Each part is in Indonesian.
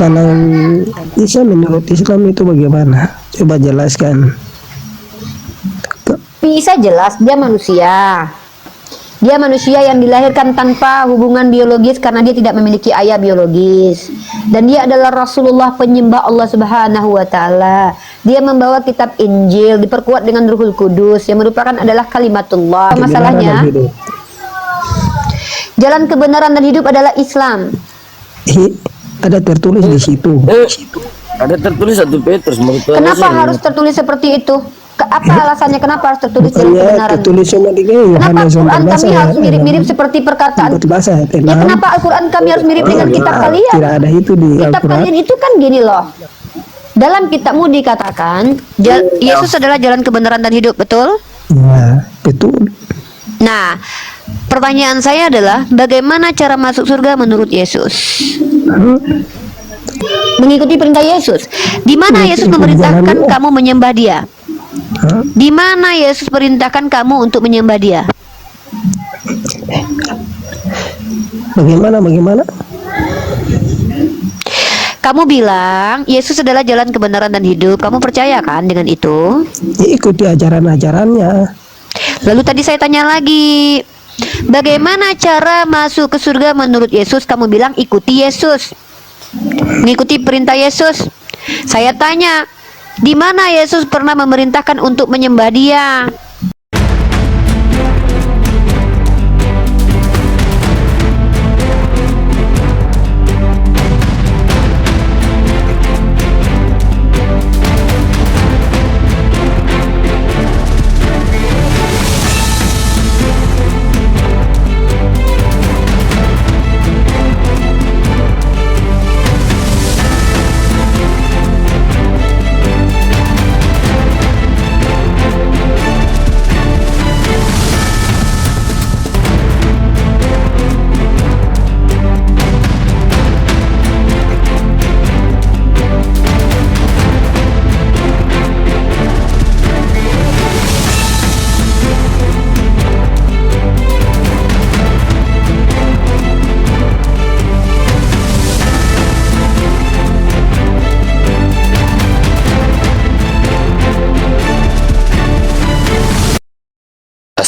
Kalau Isa menurut Islam itu bagaimana? Coba jelaskan. Isa jelas dia manusia. Dia manusia yang dilahirkan tanpa hubungan biologis karena dia tidak memiliki ayah biologis. Dan dia adalah Rasulullah, penyembah Allah Subhanahu wa taala. Dia membawa kitab Injil diperkuat dengan Ruhul Kudus yang merupakan adalah kalimatullah. Masalahnya jalan kebenaran dan hidup adalah Islam. Ada tertulis di situ. Ada tertulis 1 Petrus. Kenapa harus tertulis seperti itu? Apa alasannya kenapa harus tertulis jalan kebenaran? Tertulis sama kenapa Al-Quran kami harus mirip-mirip seperti perkataan? Ya, kenapa Al-Quran kami harus mirip dengan kitab kalian? Tidak ada itu di kitab Al-Quran. Kalian itu kan gini loh. Dalam kitabmu dikatakan Yesus adalah jalan kebenaran dan hidup, betul? Ya, betul. Nah, pertanyaan saya adalah bagaimana cara masuk surga menurut Yesus? Mengikuti perintah Yesus. Di mana Yesus memerintahkan kamu menyembah Dia? Di mana Yesus perintahkan kamu untuk menyembah Dia? Bagaimana? Kamu bilang Yesus adalah jalan kebenaran dan hidup. Kamu percaya kan dengan itu? Ikuti ajaran-ajarannya. Lalu tadi saya tanya lagi, bagaimana cara masuk ke surga menurut Yesus? Kamu bilang ikuti Yesus, mengikuti perintah Yesus. Saya tanya, di mana Yesus pernah memerintahkan untuk menyembah Dia?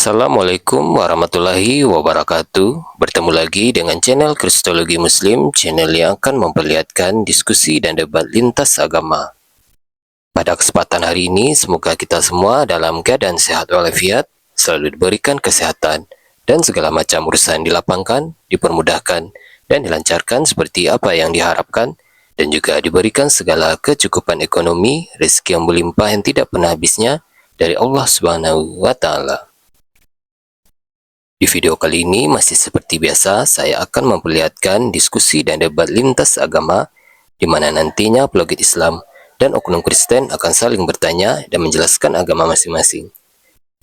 Assalamualaikum warahmatullahi wabarakatuh. Bertemu lagi dengan channel Kristologi Muslim, channel yang akan memperlihatkan diskusi dan debat lintas agama. Pada kesempatan hari ini, semoga kita semua dalam keadaan sehat walafiat, selalu diberikan kesehatan, dan segala macam urusan dilapangkan, dipermudahkan, dan dilancarkan seperti apa yang diharapkan, dan juga diberikan segala kecukupan ekonomi, rezeki yang berlimpah yang tidak pernah habisnya dari Allah Subhanahu wa Ta'ala. Di video kali ini masih seperti biasa, saya akan memperlihatkan diskusi dan debat lintas agama, di mana nantinya apologet Islam dan oknum Kristen akan saling bertanya dan menjelaskan agama masing-masing.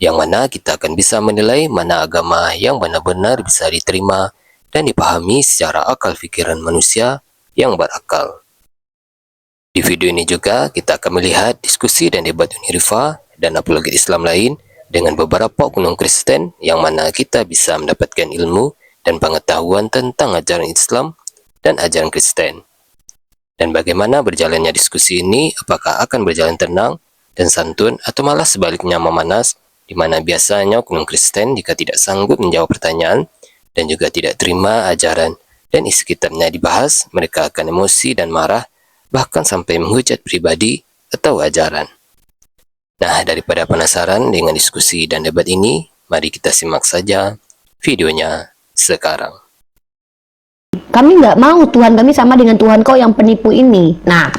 Yang mana kita akan bisa menilai mana agama yang benar-benar bisa diterima dan dipahami secara akal pikiran manusia yang berakal. Di video ini juga kita akan melihat diskusi dan debat Unirifa dan apologet Islam lain dengan beberapa oknum Kristen yang mana kita bisa mendapatkan ilmu dan pengetahuan tentang ajaran Islam dan ajaran Kristen. Dan bagaimana berjalannya diskusi ini, apakah akan berjalan tenang dan santun atau malah sebaliknya memanas, di mana biasanya oknum Kristen jika tidak sanggup menjawab pertanyaan dan juga tidak terima ajaran dan isi kitabnya dibahas, mereka akan emosi dan marah, bahkan sampai menghujat pribadi atau ajaran. Nah, daripada penasaran dengan diskusi dan debat ini, mari kita simak saja videonya sekarang. Kami nggak mau Tuhan kami sama dengan Tuhan kau yang penipu ini. Nah,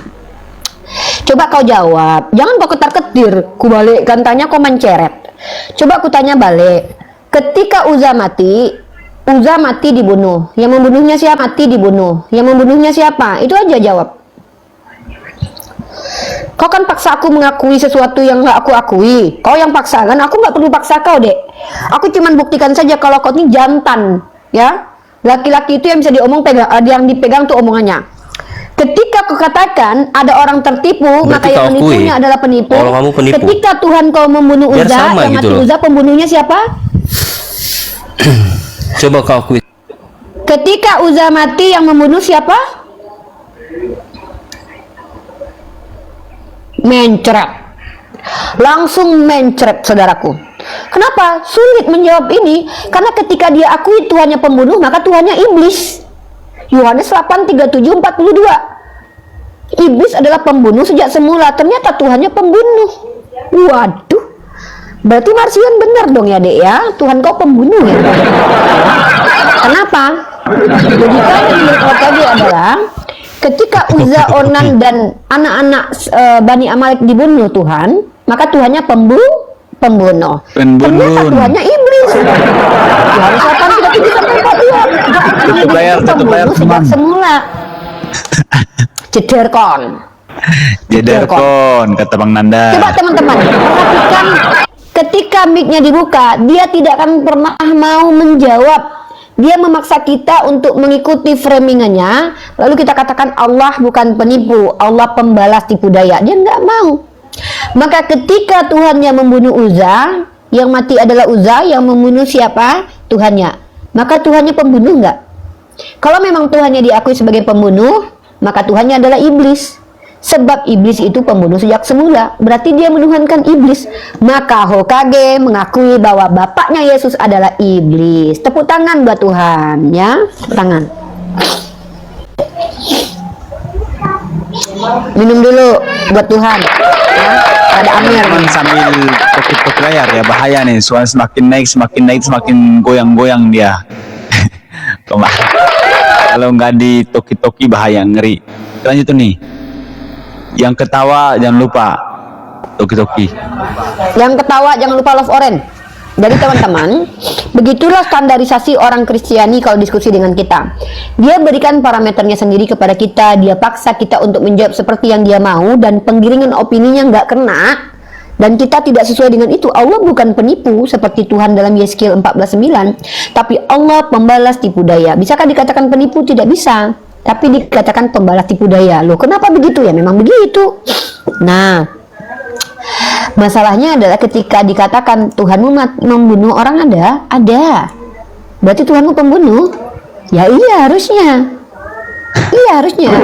coba kau jawab. Jangan kau ketar-ketir. Ku balikkan tanya kau menceret. Coba ku tanya balik. Ketika Uzza mati dibunuh. Yang membunuhnya siapa? Mati dibunuh. Yang membunuhnya siapa? Itu aja jawab. Kau kan paksa aku mengakui sesuatu yang gak aku akui. Kau yang paksa kan? Aku gak perlu paksa kau, dek. Aku cuman buktikan saja kalau kau ini jantan, ya. Laki-laki itu yang bisa yang dipegang tuh omongannya. Ketika kau katakan ada orang tertipu, maka yang menipunya adalah penipu. Kamu penipu. Ketika Tuhan kau membunuh Uzza, yang mati Uzza, pembunuhnya siapa? Coba kau akui. Ketika Uzza mati, yang membunuh siapa? mencret. Langsung mencret, saudaraku. Kenapa? Sulit menjawab ini. Karena ketika dia akui Tuhannya pembunuh, maka Tuhannya iblis. Yohanes 8:37-42. Iblis adalah pembunuh sejak semula. Ternyata Tuhannya pembunuh. Waduh. Berarti Marsion benar dong ya, Dek ya. Tuhan kau pembunuh ya. Kenapa? Logika yang menurut tadi adalah ketika Uzza, Onan dan anak-anak Bani Amalek dibunuh Tuhan, maka Tuhannya pembunuh. Ternyata Tuhannya iblis. Yohanes 8:37-42. Tutup layar sejak semula. Jederkon, kata Bang Nanda. Coba teman-teman perhatikan, ketika mic-nya dibuka, dia tidak akan pernah mau menjawab. Dia memaksa kita untuk mengikuti framingannya. Lalu kita katakan Allah bukan penipu, Allah pembalas tipu daya. Dia nggak mau. Maka ketika Tuhannya membunuh Uzza, yang mati adalah Uzza, yang membunuh siapa? Tuhannya. Maka Tuhannya pembunuh nggak? Kalau memang Tuhannya diakui sebagai pembunuh, maka Tuhannya adalah iblis. Sebab iblis itu pembunuh sejak semula. Berarti dia menuhankan iblis. Maka Hokage mengakui bahwa bapaknya Yesus adalah iblis. Tepuk tangan buat Tuhan ya. Tepuk tangan. Minum dulu buat Tuhan ya. Ada Amir. Teman sambil tokik layar ya, bahaya nih. Suara semakin naik, semakin goyang-goyang dia. Kalau nggak di toki-toki bahaya, ngeri. Lanjut tuh nih. Yang ketawa jangan lupa toki-toki. Yang ketawa jangan lupa love orange. Jadi teman-teman, begitulah standarisasi orang Kristiani kalau diskusi dengan kita. Dia berikan parameternya sendiri kepada kita. Dia paksa kita untuk menjawab seperti yang dia mau. Dan penggiringan opininya nggak kena. Dan kita tidak sesuai dengan itu. Allah bukan penipu seperti Tuhan dalam Yeskiel 14:9. Tapi Allah pembalas tipu daya. Bisakah dikatakan penipu? Tidak bisa. Tapi dikatakan pembalas tipu daya. Loh, kenapa begitu ya? Memang begitu. Nah, masalahnya adalah ketika dikatakan Tuhanmu membunuh orang ada. Berarti Tuhanmu pembunuh? Ya iya harusnya. Iya harusnya.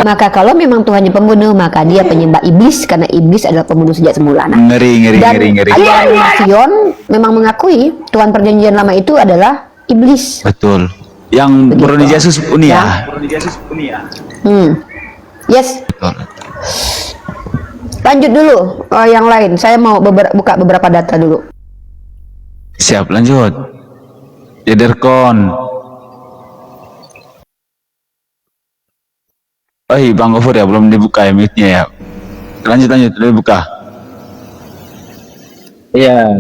Maka kalau memang Tuhannya pembunuh, maka dia penyembah iblis karena iblis adalah pembunuh sejak semula. Nah, Ngeri. Dan Marsion memang mengakui Tuhan Perjanjian Lama itu adalah iblis. Betul. Yang Broni Yesus Uni ya. Yes. Betul. Lanjut dulu yang lain. Saya mau buka beberapa data dulu. Siap, lanjut. Jederkon. Oh, Bang Gofur ya, belum dibuka ya mic-nya ya. Lanjut, udah dibuka. Iya,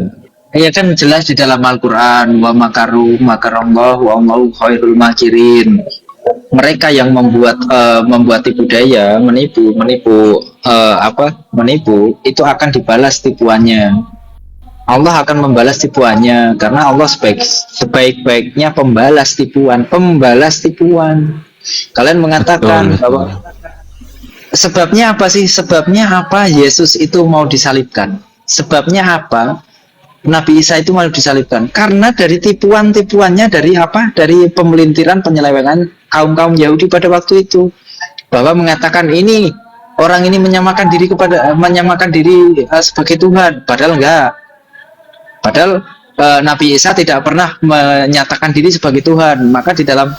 ya kan jelas di dalam Al-Quran, wa makaru makarallah wa allahu khairul makirin. Mereka yang membuat tipu daya, menipu itu akan dibalas tipuannya. Allah akan membalas tipuannya karena Allah sebaik-baiknya pembalas tipuan. Kalian mengatakan bahwa sebabnya apa sih? Sebabnya apa Yesus itu mau disalibkan? Sebabnya apa Nabi Isa itu mau disalibkan? Karena dari tipuan-tipuannya, dari apa? Dari pemelintiran, penyelewengan kaum Yahudi pada waktu itu, bahwa mengatakan ini orang ini menyamakan diri sebagai Tuhan, padahal enggak. Padahal Nabi Isa tidak pernah menyatakan diri sebagai Tuhan. Maka di dalam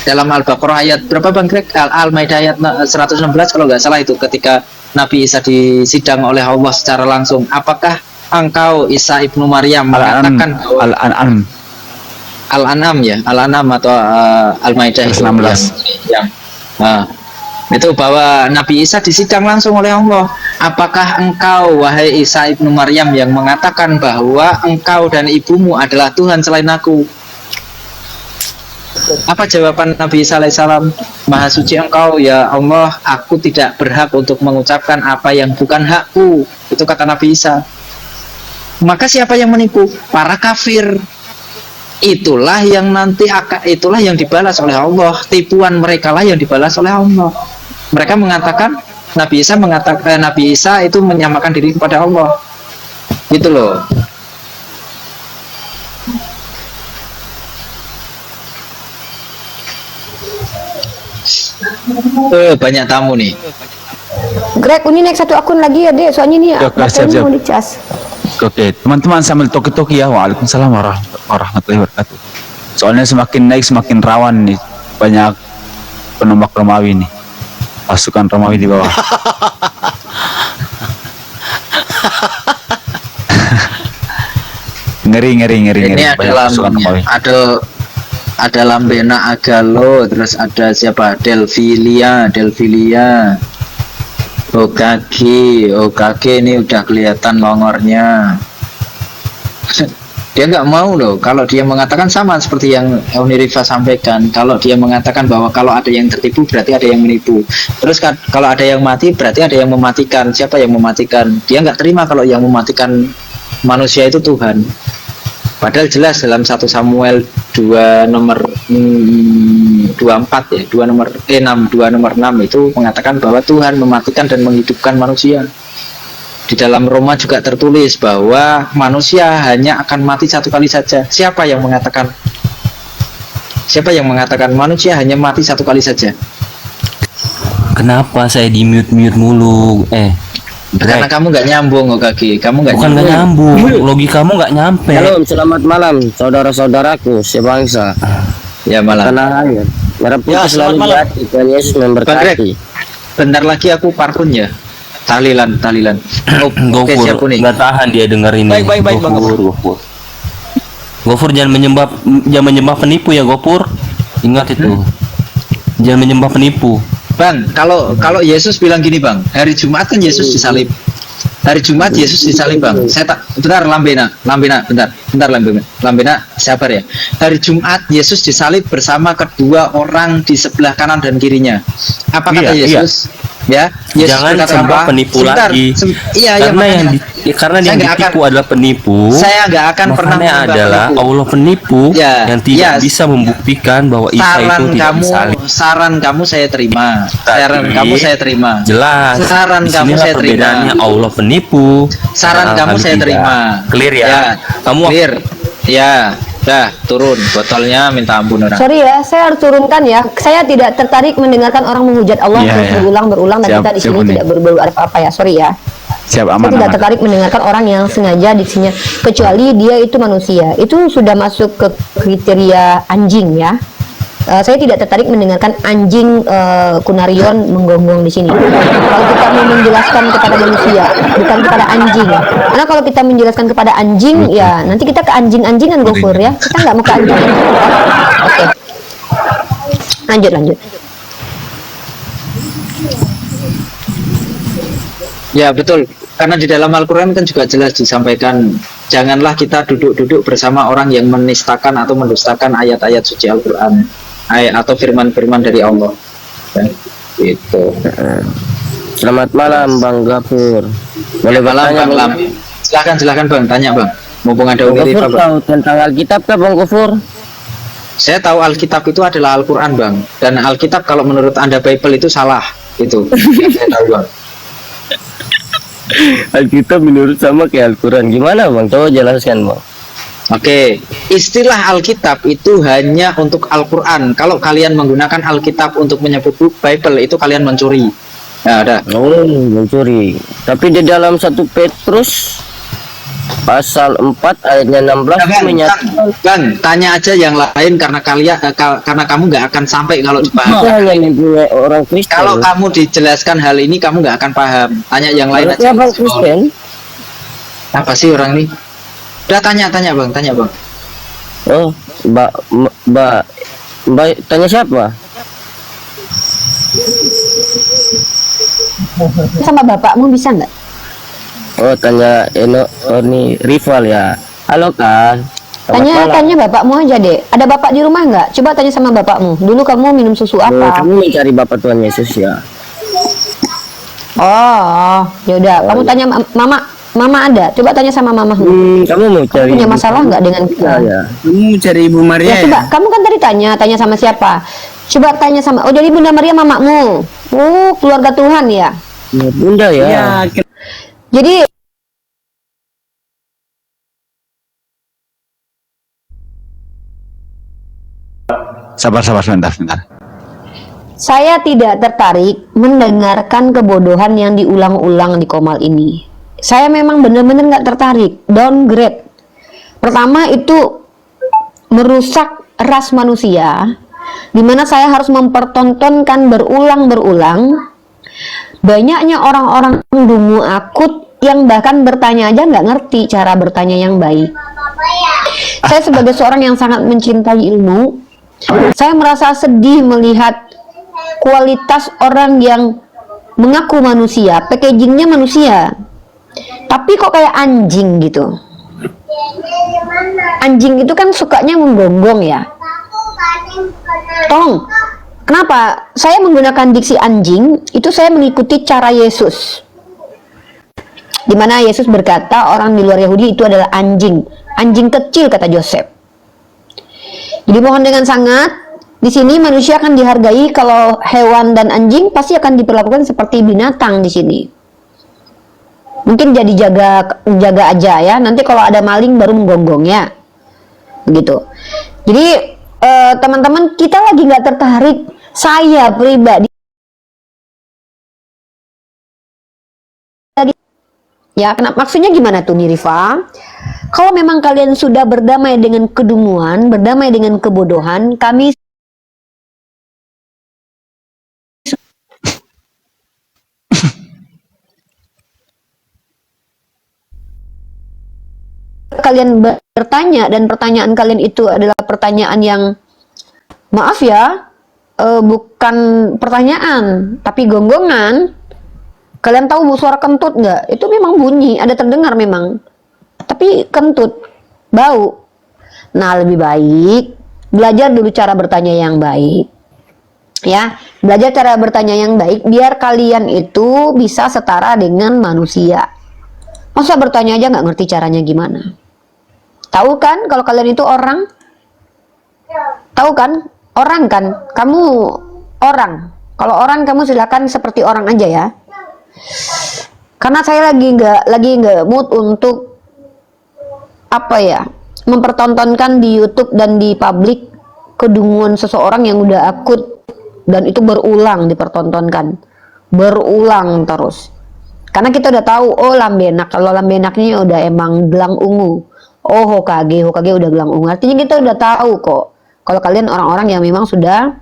Al-Baqarah ayat berapa Bang Greg? Al-Maidah ayat 116 kalau nggak salah itu, ketika Nabi Isa disidang oleh Allah secara langsung, apakah engkau Isa ibnu Maryam mengatakan Al-An'am ya, Al-An'am atau Al-Maidah 16 itu bahwa Nabi Isa disidang langsung oleh Allah. Apakah engkau wahai Isa ibnu Maryam yang mengatakan bahwa engkau dan ibumu adalah Tuhan selain aku? Apa jawaban Nabi Isa alaihissalam? Maha suci engkau ya Allah, aku tidak berhak untuk mengucapkan apa yang bukan hakku. Itu kata Nabi Isa. Maka siapa yang menipu? Para kafir. Itulah yang dibalas oleh Allah. Tipuan mereka lah yang dibalas oleh Allah. Mereka mengatakan Nabi Isa itu menyamakan diri kepada Allah. Gitu loh. Banyak tamu nih. Greg, ini naik satu akun lagi ya dek, soalnya ini Oke, baterainya siap. mau dicas. Oke, teman-teman sambil toki-toki ya. Waalaikumsalam warahmatullahi wabarakatuh. Soalnya semakin naik semakin rawan nih, banyak penombak Romawi nih, pasukan Romawi di bawah. ngeri. Ini ada Banyak pasukan Romawi. lambenya. Ada Lambena Agalo, terus ada siapa? Delvilia. Okage ini udah kelihatan longornya. Dia nggak mau loh. Kalau dia mengatakan sama seperti yang Unirifa sampaikan, kalau dia mengatakan bahwa kalau ada yang tertipu berarti ada yang menipu. Terus kalau ada yang mati berarti ada yang mematikan. Siapa yang mematikan? Dia nggak terima kalau yang mematikan manusia itu Tuhan. Padahal jelas dalam 1 Samuel 2 nomor 24 ya, 2 nomor 6 itu mengatakan bahwa Tuhan mematikan dan menghidupkan manusia. Di dalam Roma juga tertulis bahwa manusia hanya akan mati 1 kali saja. Siapa yang mengatakan manusia hanya mati 1 kali saja? Kenapa saya di mute mulu? Karena kamu nggak nyambung, Okage. Kamu nggak Bukan nggak nyambung, logikamu nggak nyampe. Halo, selamat malam saudara-saudaraku sebangsa. Ya malam. Tanah air. Merah putih selalu di hati. Tuhan Yesus memberkati. Bentar lagi aku parkun ya. Tahlilan. Oke, siap Gofur, nih. nggak tahan dia denger ini. Baik, Bang Gofur. Gofur jangan menyembah penipu ya Gofur. Ingat itu. Jangan menyembah penipu. Bang, kalau Yesus bilang gini, Bang, hari Jumat kan Yesus disalib. Hari Jumat Yesus disalib, Bang. Bentar Lambena, sabar ya. Hari Jumat Yesus disalib bersama kedua orang di sebelah kanan dan kirinya. Apa kata Yesus? Ya, Yesus Jangan berkata sembah apa? penipu Sebentar, lagi. Karena Yang ditipu adalah penipu. Saya nggak akan pernah Makanya menyembah adalah penipu. Allah penipu Ya, yang tidak ya. bisa membuktikan bahwa Isa itu tidak disalib. Saran kamu saya terima. Jelas. Saran kamu Disinilah saya terima. perbedaannya Allah penipu. Saran dan kamu Allah saya tidak. terima. Clear ya. Kamu clear. Ya, dah turun botolnya, minta ampun orang. Sorry ya, saya harus turunkan ya. Saya tidak tertarik mendengarkan orang menghujat Allah Iya, terus iya. berulang dan Siap, kita di siap, sini Uni. tidak berbuat apa-apa ya. Sorry ya. Siap, Saya aman. tidak tertarik mendengarkan orang yang sengaja diksinya, kecuali dia itu manusia. Itu sudah masuk ke kriteria anjing ya. Saya tidak tertarik mendengarkan anjing Kunarion menggonggong di sini. Kalau kita mau menjelaskan kepada manusia, bukan kepada anjing. Karena kalau kita menjelaskan kepada anjing, ya nanti kita ke anjing-anjingan Gofur ya. Kita nggak mau ke anjing-anjing. Oke. Lanjut. Ya betul, karena di dalam Al-Quran kan juga jelas disampaikan, janganlah kita duduk-duduk bersama orang yang menistakan atau mendustakan ayat-ayat suci Al-Quran atau firman-firman dari Allah. Ya, gitu. Selamat malam Bang Gafur. Boleh Malam, bertanya Bang Lam. Silahkan Bang, tanya Bang. Mumpung ada Bang Unirifa, Gafur Bang. tahu tentang Alkitab kah Bang Gafur? Saya tahu Alkitab itu adalah Al-Quran, Bang. Dan Alkitab kalau menurut Anda Bible itu salah. Itu yang saya tahu, Bang. Alkitab menurut sama kayak Al-Quran. Gimana Bang? Coba jelaskan Bang. Oke, istilah Alkitab itu hanya untuk Al-Quran. Kalau kalian menggunakan Alkitab untuk menyebut Bible, itu kalian mencuri. Nah, ada. Oh, mencuri. Tapi di dalam 1 Petrus pasal 4 ayatnya 16 menyatakan Bang, tanya aja yang lain karena karena kamu nggak akan sampai kalau kita dipaham. hanya mempunyai orang Kristen. Kalau kamu dijelaskan hal ini, kamu nggak akan paham. Tanya yang lain aja. Berarti Bang Kristen? Apa sih orang ini? Udah tanya Bang. Oh, Mbak tanya siapa? Sama bapakmu bisa nggak? Oh, tanya ini rival ya. Halo kan. Tanya bapakmu aja deh. Ada bapak di rumah nggak? Coba tanya sama bapakmu. Dulu kamu minum susu apa? Kamu mencari Bapak Tuhan Yesus ya. Oh, yaudah. Kamu tanya mama ada. Coba tanya sama mama. Kamu mau cari Punya masalah nggak dengan ya? Kamu cari Ibu Maria Ya, coba. Kamu kan tadi tanya sama siapa? Coba tanya sama. Oh, jadi Bunda Maria mamamu. Oh, keluarga Tuhan ya. Bunda ya. Ya, Jadi Sabar sebentar. Saya tidak tertarik mendengarkan kebodohan yang diulang-ulang di Komal ini. Saya memang benar-benar nggak tertarik. Downgrade. Pertama itu merusak ras manusia, di mana saya harus mempertontonkan berulang-berulang banyaknya orang-orang dungu akut yang bahkan bertanya aja nggak ngerti cara bertanya yang baik. Saya sebagai seorang yang sangat mencintai ilmu, saya merasa sedih melihat kualitas orang yang mengaku manusia, packagingnya manusia, tapi kok kayak anjing gitu. Anjing itu kan sukanya menggonggong ya. Tolong, kenapa saya menggunakan diksi anjing? Itu saya mengikuti cara Yesus, di mana Yesus berkata orang di luar Yahudi itu adalah anjing, anjing kecil kata Joseph. Jadi mohon dengan sangat, di sini manusia akan dihargai, kalau hewan dan anjing pasti akan diperlakukan seperti binatang di sini. Mungkin jadi jaga aja ya. Nanti kalau ada maling baru menggonggong ya. Begitu. Jadi teman-teman, kita lagi nggak tertarik. Saya pribadi ya, kenapa, maksudnya gimana tuh nih Rifa? Kalau memang kalian sudah berdamai dengan kedunguan, berdamai dengan kebodohan, kami kalian bertanya dan pertanyaan kalian itu adalah pertanyaan yang, maaf ya, bukan pertanyaan tapi gonggongan. Kalian tahu suara kentut nggak? Itu memang bunyi, ada terdengar memang, tapi kentut, bau. Nah, lebih baik belajar dulu cara bertanya yang baik ya, belajar cara bertanya yang baik biar kalian itu bisa setara dengan manusia. Masa bertanya aja nggak ngerti caranya gimana? Tahu kan kalau kalian itu orang? Tahu kan? Orang kan? Kamu orang. Kalau orang kamu silakan seperti orang aja ya. Karena saya lagi nggak mood untuk apa ya, mempertontonkan di YouTube dan di publik kedunguan seseorang yang udah akut dan itu berulang dipertontonkan, berulang terus. Karena kita udah tahu, oh lambenak, kalau lambenaknya udah emang gelang ungu. Oh Hokage udah gelang ungu. Artinya kita udah tahu kok kalau kalian orang-orang yang memang sudah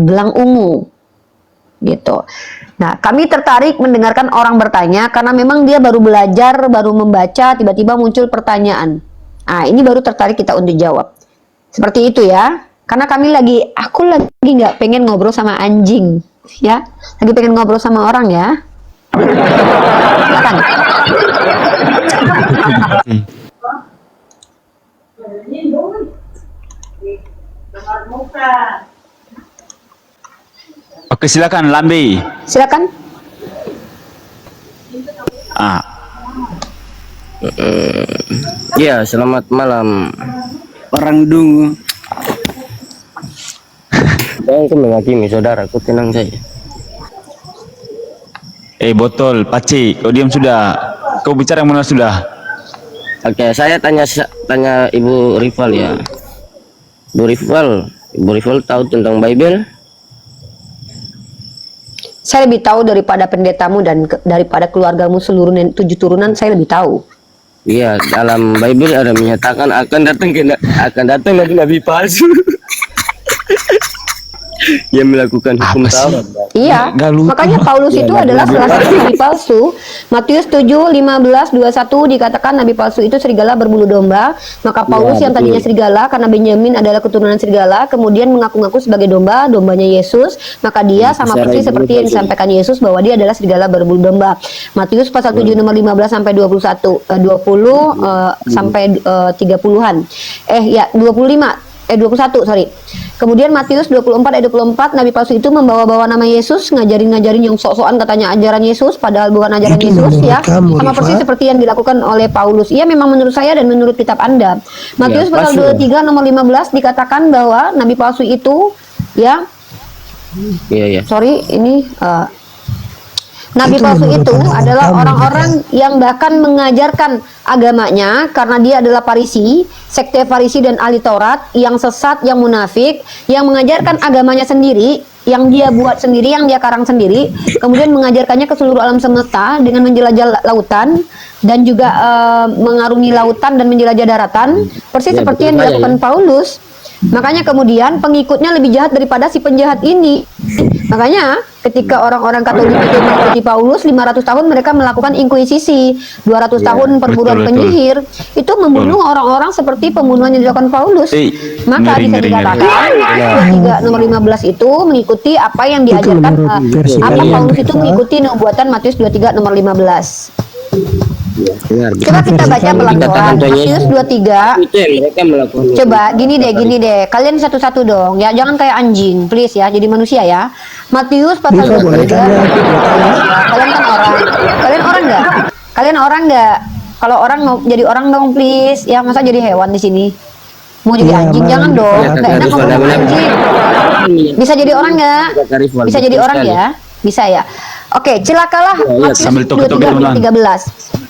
gelang ungu gitu. Nah, kami tertarik mendengarkan orang bertanya karena memang dia baru belajar, baru membaca, tiba-tiba muncul pertanyaan. Ah, ini baru tertarik kita untuk jawab. Seperti itu ya. Karena aku lagi nggak pengen ngobrol sama anjing ya. Lagi pengen ngobrol sama orang ya. Silakan. Oke, silakan Lambe. Silakan. Ya, selamat malam. Orang dungu. Saya itu menghakimi saudaraku, tenang saja. Botol, Paci, kau diam sudah. Kau bicara yang mana sudah? Oke, saya tanya Ibu Rival ya. Ibu Rival tahu tentang Bible? Saya lebih tahu daripada pendetamu dan daripada keluargamu seluruh 7 turunan, saya lebih tahu. Iya, dalam Bible ada menyatakan akan datang nabi palsu. Yang melakukan hukum Taurat. Iya, makanya Paulus itu adalah salah satu nabi palsu. Matius 7:15-21 dikatakan nabi palsu itu serigala berbulu domba. Maka Paulus yang tadinya serigala karena Benyamin adalah keturunan serigala, kemudian mengaku-ngaku sebagai domba, dombanya Yesus. Maka dia sama persis seperti yang disampaikan Yesus bahwa dia adalah serigala berbulu domba. Matius pasal 7 nomor 15 sampai 20 sampai 30-an. 21, sorry. Kemudian Matius 24 ayat 24, nabi palsu itu membawa-bawa nama Yesus, ngajarin yang sok-sokan katanya ajaran Yesus, padahal bukan ajaran Itu Yesus ya. kamu, Sama Rifa. persis seperti yang dilakukan oleh Paulus. Iya, memang menurut saya dan menurut kitab Anda. Matius pasal 23 nomor 15 dikatakan bahwa nabi palsu itu ya. Iya. Sorry, ini Nabi Itu palsu menurut itu pandangan adalah kamu, orang-orang yang bahkan mengajarkan agamanya karena dia adalah Farisi, sekte Farisi dan ahli Taurat yang sesat, yang munafik, yang mengajarkan agamanya sendiri, yang dia buat sendiri, yang dia karang sendiri, kemudian mengajarkannya ke seluruh alam semesta dengan menjelajah lautan dan juga mengarungi lautan dan menjelajah daratan, persis seperti yang dilakukan Paulus. Makanya kemudian pengikutnya lebih jahat daripada si penjahat ini. Makanya ketika orang-orang Katolik itu mengikuti Paulus 500 tahun mereka melakukan inkuisisi, 200 tahun perburuan betul, penyihir, itu membunuh orang-orang seperti pembunuhan yang dilakukan Paulus. Maka bisa dikatakan 23 nomor 15 itu mengikuti apa yang diajarkan menurut versi apa kalian, Paulus itu Reva. mengikuti nubuatan Matius 23 nomor 15. Dengar. Coba kita baca pelan-pelan Dikatakan Matius 23. Itu yang mereka melakukan. Coba gini deh, kalian satu-satu dong, ya jangan kayak anjing, please ya, jadi manusia ya. Matius pasal Bisa, boleh 23. tanya. Kalian kan orang, kalian orang nggak? Kalau orang mau jadi orang dong, please, ya masa jadi hewan di sini? Mau jadi Iya, anjing Bang. jangan dong, Ya, nggak enak Kak, ngomong benar-benar. anjing. Bisa jadi orang nggak? Kak Rifwan, Bisa jadi betul orang sekali. ya? Bisa ya. Oke, celakalah Matius sambil tok-tok 23 teman-teman. 13.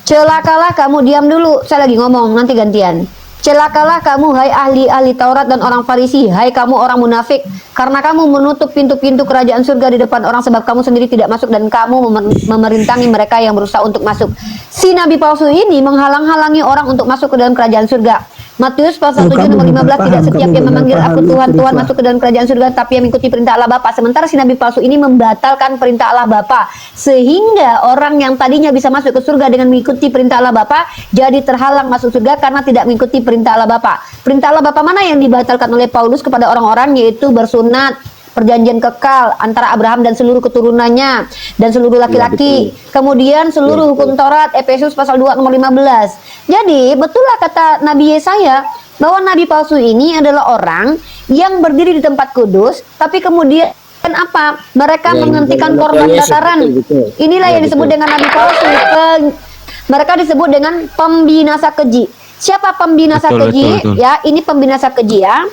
Celakalah kamu, diam dulu, saya lagi ngomong, nanti gantian. Celakalah kamu, hai ahli-ahli Taurat dan orang Farisi, hai kamu orang munafik, karena kamu menutup pintu-pintu kerajaan surga di depan orang, sebab kamu sendiri tidak masuk dan kamu memerintangi mereka yang berusaha untuk masuk. Si nabi palsu ini menghalang-halangi orang untuk masuk ke dalam kerajaan surga. Matius pasal 7 Kamu nomor 15, belum tidak paham, setiap kamu yang belum memanggil paham aku itu, Tuhan, Tuhan Rifwa. masuk ke dalam kerajaan surga, tapi yang mengikuti perintah Allah Bapa. Sementara si nabi palsu ini membatalkan perintah Allah Bapa, sehingga orang yang tadinya bisa masuk ke surga dengan mengikuti perintah Allah Bapa jadi terhalang masuk surga karena tidak mengikuti perintah Allah Bapa. Perintah Allah Bapa mana yang dibatalkan oleh Paulus kepada orang-orang, yaitu bersunat, perjanjian kekal antara Abraham dan seluruh keturunannya dan seluruh laki-laki. Kemudian seluruh hukum Taurat, Efesus pasal 2 nomor 15. Jadi betullah kata Nabi Yesaya bahwa nabi palsu ini adalah orang yang berdiri di tempat kudus, tapi kemudian apa? Mereka Ya, menghentikan betul, korban Yesus, bakaran. betul. Inilah Ya, yang disebut betul. dengan nabi palsu. Mereka disebut dengan pembinasa keji. Siapa pembinasa Betul, keji? betul, betul. Ya, ini pembinasa keji ya.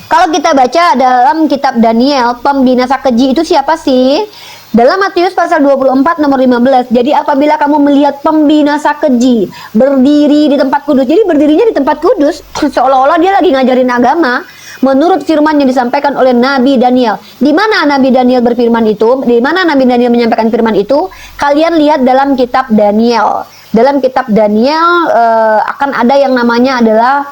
Kalau kita baca dalam kitab Daniel, pembinasa keji itu siapa sih? Dalam Matius pasal 24 nomor 15. Jadi apabila kamu melihat pembinasa keji berdiri di tempat kudus. Jadi berdirinya di tempat kudus seolah-olah dia lagi ngajarin agama menurut firman yang disampaikan oleh Nabi Daniel. Di mana Nabi Daniel berfirman itu? Di mana Nabi Daniel menyampaikan firman itu? Kalian lihat dalam kitab Daniel. Dalam kitab Daniel akan ada yang namanya adalah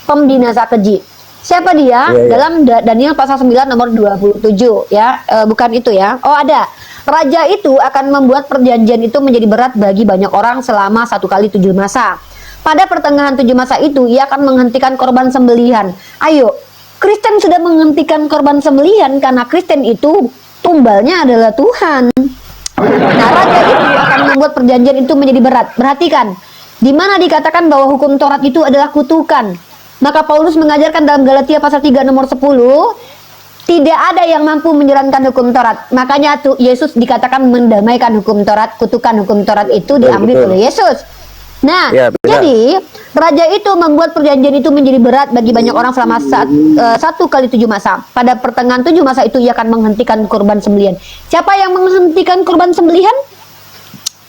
pembinasa keji. Siapa dia? Dalam Daniel pasal 9 nomor 27 ya. Bukan itu ya. Oh, ada. Raja itu akan membuat perjanjian itu menjadi berat bagi banyak orang selama 1 kali 7 masa. Pada pertengahan 7 masa itu ia akan menghentikan korban sembelihan. Ayo, Kristen sudah menghentikan korban sembelihan karena Kristen itu tumbalnya adalah Tuhan. Nah, raja itu akan membuat perjanjian itu menjadi berat. Perhatikan, di mana dikatakan bahwa hukum Taurat itu adalah kutukan. Maka Paulus mengajarkan dalam Galatia pasal 3 nomor 10, tidak ada yang mampu menjalankan hukum Taurat. Makanya tuh Yesus dikatakan mendamaikan hukum Taurat, kutukan hukum Taurat itu diambil oleh Yesus. Nah, Ya, benar. jadi raja itu membuat perjanjian itu menjadi berat bagi banyak orang selama 1 kali 7 masa. Pada pertengahan 7 masa itu ia akan menghentikan korban sembelihan. Siapa yang menghentikan korban sembelihan?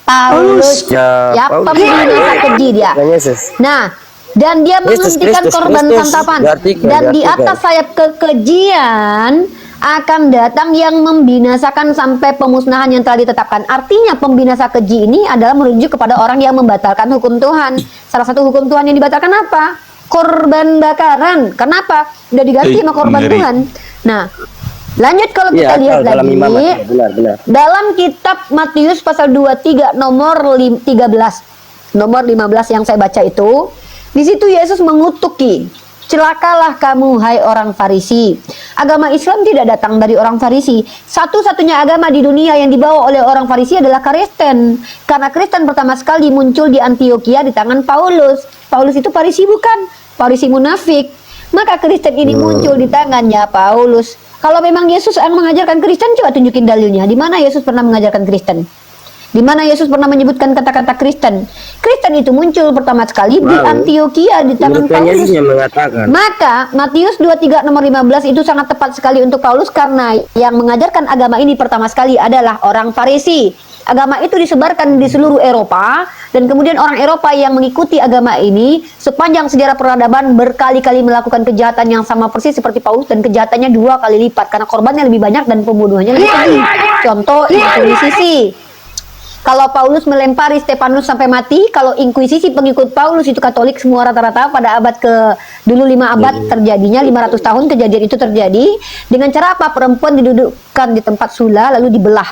Paulus. Ya, Paulus. pembinasa keji dia. Bukan Yesus. Nah, dan dia menghentikan Kristus, korban Kristus. santapan. Diartikan, Dan di diartikan. atas sayap kekejian akan datang yang membinasakan sampai pemusnahan yang telah ditetapkan. Artinya pembinasa keji ini adalah merujuk kepada orang yang membatalkan hukum Tuhan. Salah satu hukum Tuhan yang dibatalkan apa? Korban bakaran. Kenapa? Udah diganti sama korban ngeri. Tuhan. Nah, lanjut kalau kita Iya, lihat dalam lagi. imamat. Benar. Dalam kitab Matius pasal 23 nomor 13. Nomor 15 yang saya baca itu, di situ Yesus mengutuki, celakalah kamu hai orang Farisi. Agama Islam tidak datang dari orang Farisi. Satu-satunya agama di dunia yang dibawa oleh orang Farisi adalah Kristen. Karena Kristen pertama sekali muncul di Antioquia di tangan Paulus. Paulus itu Farisi bukan? Farisi munafik. Maka Kristen ini muncul di tangannya Paulus. Kalau memang Yesus yang mengajarkan Kristen, coba tunjukin dalilnya. Di mana Yesus pernah mengajarkan Kristen? Di mana Yesus pernah menyebutkan kata-kata Kristen. Kristen itu muncul pertama sekali di Antioquia di tangan Bukannya Paulus. dia mengatakan. Maka Matius 23 nomor 15 itu sangat tepat sekali untuk Paulus karena yang mengajarkan agama ini pertama sekali adalah orang Farisi. Agama itu disebarkan di seluruh Eropa dan kemudian orang Eropa yang mengikuti agama ini sepanjang sejarah peradaban berkali-kali melakukan kejahatan yang sama persis seperti Paulus dan kejahatannya 2 kali lipat karena korbannya lebih banyak dan pembunuhannya lebih tinggi. Contoh inkuisisi. Kalau Paulus melempari Stefanus sampai mati, kalau inkuisisi pengikut Paulus itu Katolik semua rata-rata pada abad dulu 5 abad terjadinya 500 tahun kejadian itu terjadi dengan cara apa? Perempuan didudukkan di tempat sula lalu dibelah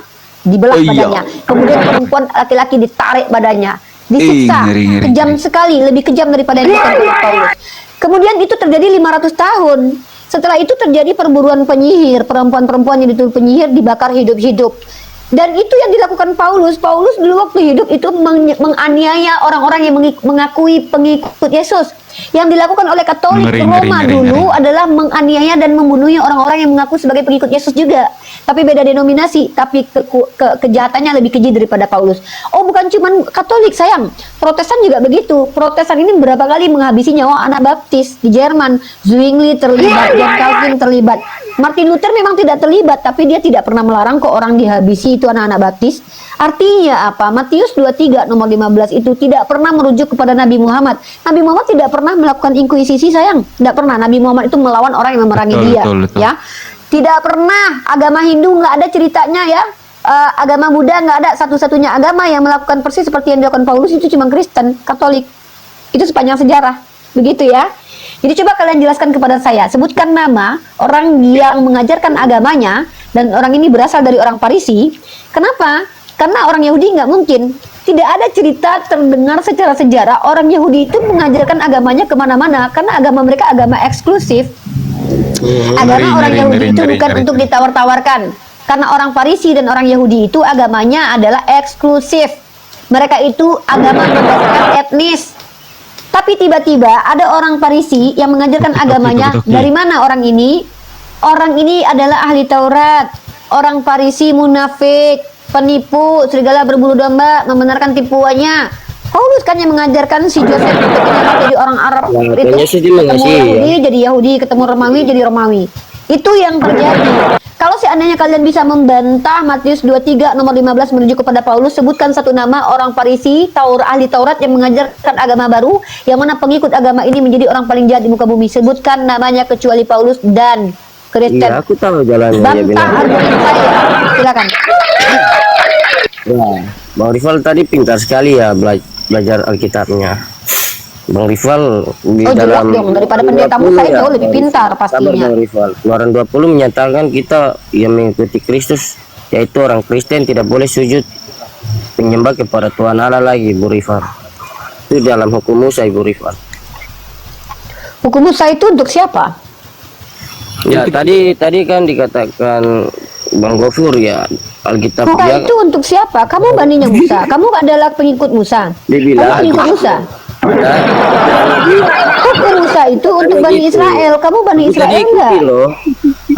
badannya. Kemudian perempuan laki-laki ditarik badannya, disiksa. Ngeri. Kejam sekali, lebih kejam daripada yang dilakukan oleh Paulus. Kemudian itu terjadi 500 tahun. Setelah itu terjadi perburuan penyihir, perempuan-perempuan yang dituduh penyihir dibakar hidup-hidup. Dan itu yang dilakukan Paulus. Paulus dulu waktu hidup itu menganiaya orang-orang yang mengakui pengikut Yesus. Yang dilakukan oleh Katolik Roma dulu adalah menganiaya dan membunuhnya orang-orang yang mengaku sebagai pengikut Yesus juga. Tapi beda denominasi, tapi kejahatannya lebih keji daripada Paulus. Oh, bukan cuma Katolik, sayang. Protestan juga begitu. Protestan ini berapa kali menghabisi nyawa anak baptis di Jerman. Zwingli terlibat, John Calvin terlibat. Martin Luther memang tidak terlibat, tapi dia tidak pernah melarang kok orang dihabisi itu anak-anak baptis. Artinya apa? Matius 23 nomor 15 itu tidak pernah merujuk kepada Nabi Muhammad. Nabi Muhammad tidak pernah melakukan inkuisisi, sayang. Tidak pernah. Nabi Muhammad itu melawan orang yang memerangi dia. Betul. Ya, tidak pernah. Agama Hindu nggak ada ceritanya ya. Agama Buddha nggak ada. Satu-satunya agama yang melakukan persis seperti yang dilakukan Paulus itu cuma Kristen, Katolik. Itu sepanjang sejarah. Begitu ya. Jadi coba kalian jelaskan kepada saya, sebutkan nama orang yang mengajarkan agamanya dan orang ini berasal dari orang Farisi. Kenapa? Karena orang Yahudi nggak mungkin. Tidak ada cerita terdengar secara sejarah orang Yahudi itu mengajarkan agamanya kemana-mana karena agama mereka agama eksklusif. Agama orang Yahudi itu bukan untuk ditawar-tawarkan. Karena orang Farisi dan orang Yahudi itu agamanya adalah eksklusif. Mereka itu agama berdasarkan etnis. Tapi tiba-tiba ada orang Farisi yang mengajarkan agamanya. Dari mana orang ini? Orang ini adalah ahli Taurat. Orang Farisi munafik, penipu, serigala berbulu domba, membenarkan tipuannya. Paulus kan yang mengajarkan si Joseph untuk jadi orang Arab itu ketemu Yahudi jadi Yahudi, ketemu Romawi jadi Romawi. Itu yang terjadi. Kalau seandainya kalian bisa membantah Matius 23 nomor 15 menuju kepada Paulus, sebutkan satu nama orang Farisi, ahli Taurat yang mengajarkan agama baru, yang mana pengikut agama ini menjadi orang paling jahat di muka bumi. Sebutkan namanya kecuali Paulus dan Kristen. Iya, aku tahu jalannya. Bantah argumen saya. Silakan. Ya, Bang Rival tadi pintar sekali ya belajar Alkitabnya. Bang Rival di dalam dong, daripada pendetamu saya jauh lebih pintar pastinya. Bang Rival, Keluaran 20 menyatakan kita yang mengikuti Kristus, yaitu orang Kristen tidak boleh sujud menyembah kepada Tuhan Allah lagi, Bu Rival. Itu dalam hukum Musa, Ibu Rival. Hukum Musa itu untuk siapa? Ya, tadi kan dikatakan Bang Gofur ya, Alkitab Musa dia itu untuk siapa? Kamu bandingnya Musa. Kamu adalah pengikut Musa. dibilang Kamu pengikut Musa. Hukum Musa itu untuk Bani Israel. Kamu Bani Israel enggak? loh.